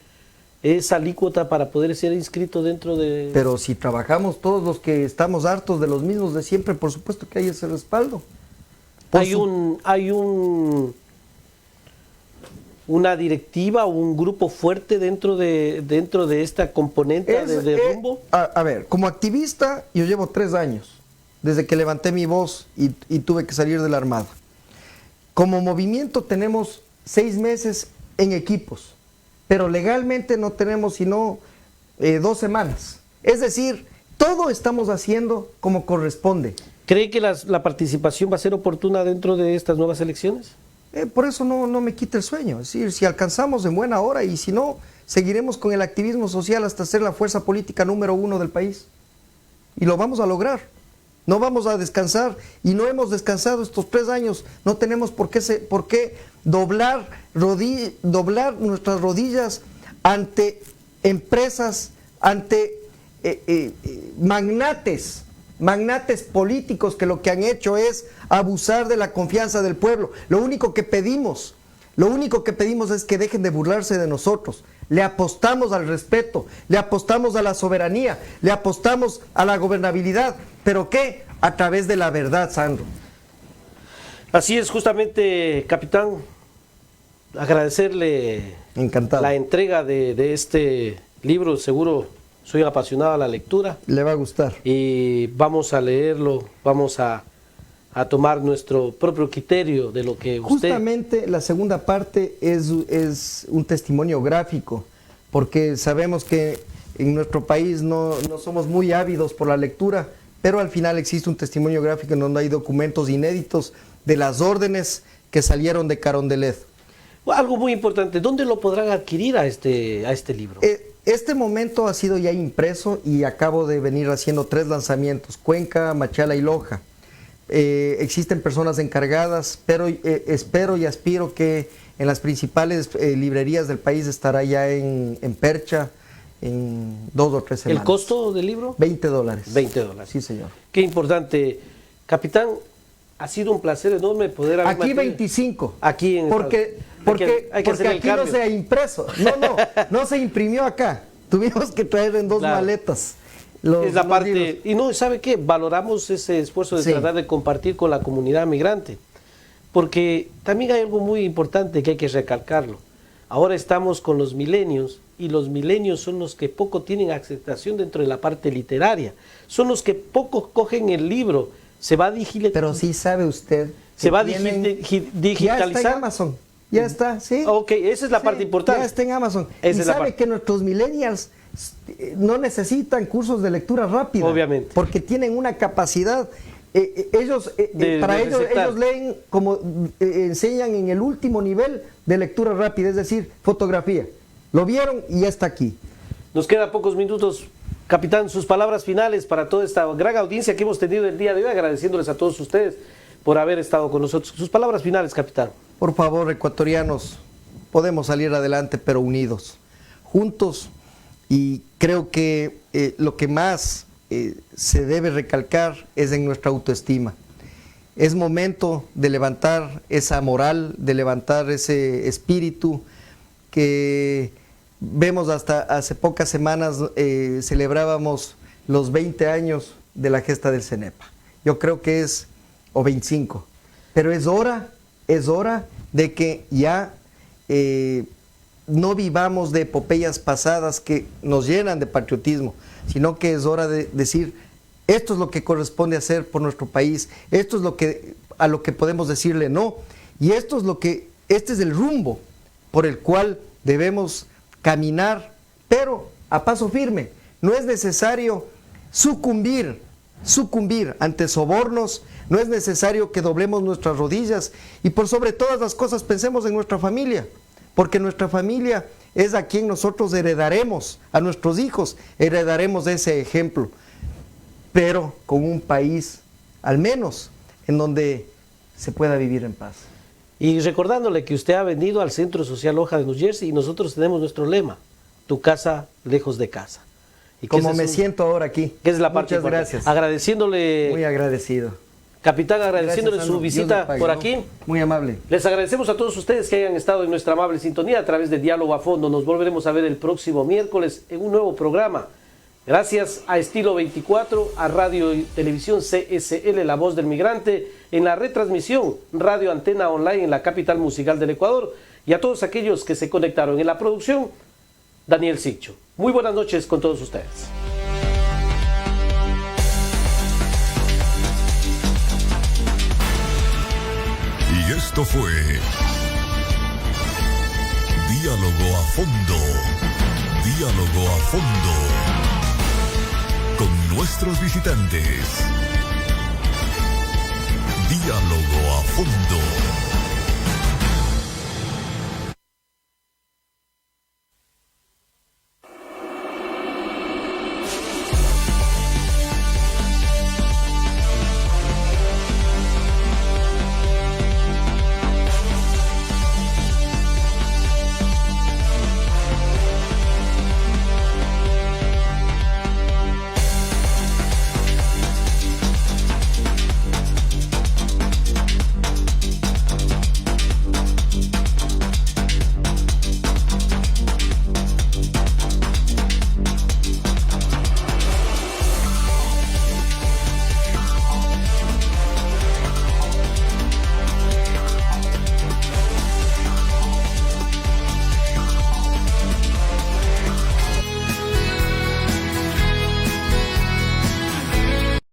esa alícuota para poder ser inscrito dentro de...? Pero si trabajamos todos los que estamos hartos de los mismos de siempre, por supuesto que hay ese respaldo. Hay una directiva o un grupo fuerte dentro de esta componente de Rumbo. A ver, como activista yo llevo 3 años, desde que levanté mi voz y tuve que salir de la Armada. Como movimiento tenemos 6 meses en equipos, pero legalmente no tenemos sino 2 semanas. Es decir, todo estamos haciendo como corresponde. ¿Cree que la participación va a ser oportuna dentro de estas nuevas elecciones? Por eso no me quita el sueño. Es decir, si alcanzamos en buena hora y si no, seguiremos con el activismo social hasta ser la fuerza política número 1 del país. Y lo vamos a lograr. No vamos a descansar y no hemos descansado estos 3 años. No tenemos por qué doblar nuestras rodillas ante empresas, ante magnates políticos que lo que han hecho es abusar de la confianza del pueblo. Lo único que pedimos es que dejen de burlarse de nosotros. Le apostamos al respeto, le apostamos a la soberanía, le apostamos a la gobernabilidad, pero ¿qué? A través de la verdad, Sandro. Así es, justamente, capitán, agradecerle Encantado. la entrega de este libro. Seguro soy apasionado a la lectura. Le va a gustar. Y vamos a leerlo, vamos a tomar nuestro propio criterio de lo que usted... Justamente la segunda parte es un testimonio gráfico, porque sabemos que en nuestro país no somos muy ávidos por la lectura, pero al final existe un testimonio gráfico en donde hay documentos inéditos de las órdenes que salieron de Carondelet. Algo muy importante, ¿dónde lo podrán adquirir a este libro? Este momento ha sido ya impreso y acabo de venir haciendo 3 lanzamientos, Cuenca, Machala y Loja. Existen personas encargadas, pero espero y aspiro que en las principales librerías del país estará ya en Percha en 2 o 3 semanas. ¿El costo del libro? $20. $20. Sí, señor. Qué importante. Capitán, ha sido un placer enorme poder haber... Aquí 25. Aquí en porque hay que hacer el aquí cambio. no se ha impreso. No se imprimió acá. Tuvimos que traer en 2 Claro. maletas. Es la parte, libros. y no, ¿sabe qué? Valoramos ese esfuerzo de Sí. tratar de compartir con la comunidad migrante, porque también hay algo muy importante que hay que recalcarlo. Ahora estamos con los milenios, y los milenios son los que poco tienen aceptación dentro de la parte literaria, son los que poco cogen el libro, se va a digitalizar. Pero sí sabe usted. Se va a digitalizar. digitalizar. Ya está en Amazon. Ya está, sí. Ok, esa es la parte importante. Ya está en Amazon. Esa Y es la sabe parte. que nuestros millennials no necesitan cursos de lectura rápida. Obviamente. Porque tienen una capacidad. Para ellos receptar. leen como enseñan en el último nivel de lectura rápida, es decir, fotografía. Lo vieron y ya está aquí. Nos quedan pocos minutos. Capitán, sus palabras finales para toda esta gran audiencia que hemos tenido el día de hoy, agradeciéndoles a todos ustedes por haber estado con nosotros. Sus palabras finales, capitán. Por favor, ecuatorianos, podemos salir adelante, pero unidos, juntos, y creo que lo que más se debe recalcar es en nuestra autoestima. Es momento de levantar esa moral, de levantar ese espíritu que vemos. Hasta hace pocas semanas celebrábamos los 20 años de la gesta del CENEPA. Yo creo que o 25, pero es hora de que ya no vivamos de epopeyas pasadas que nos llenan de patriotismo, sino que es hora de decir, esto es lo que corresponde hacer por nuestro país, esto es a lo que podemos decirle no, y este es el rumbo por el cual debemos caminar, pero a paso firme. No es necesario sucumbir ante sobornos, no es necesario que doblemos nuestras rodillas, y por sobre todas las cosas pensemos en nuestra familia, porque nuestra familia es a quien nosotros heredaremos, a nuestros hijos heredaremos ese ejemplo, pero con un país al menos en donde se pueda vivir en paz. Y recordándole que usted ha venido al Centro Social Loja de New Jersey y nosotros tenemos nuestro lema, tu casa lejos de casa. Y como me siento ahora aquí. Que es la parte Muchas gracias. Agradeciéndole. Muy agradecido. Capitán, agradeciéndole Gracias, su visita pague, por ¿no? aquí. Muy amable. Les agradecemos a todos ustedes que hayan estado en nuestra amable sintonía a través de Diálogo a Fondo. Nos volveremos a ver el próximo miércoles en un nuevo programa. Gracias a Estilo 24, a Radio y Televisión CSL, La Voz del Migrante, en la retransmisión Radio Antena Online en la capital musical del Ecuador, y a todos aquellos que se conectaron en la producción, Daniel Siccho. Muy buenas noches con todos ustedes. Y esto fue Diálogo a Fondo. Diálogo a fondo con nuestros visitantes. Diálogo a fondo.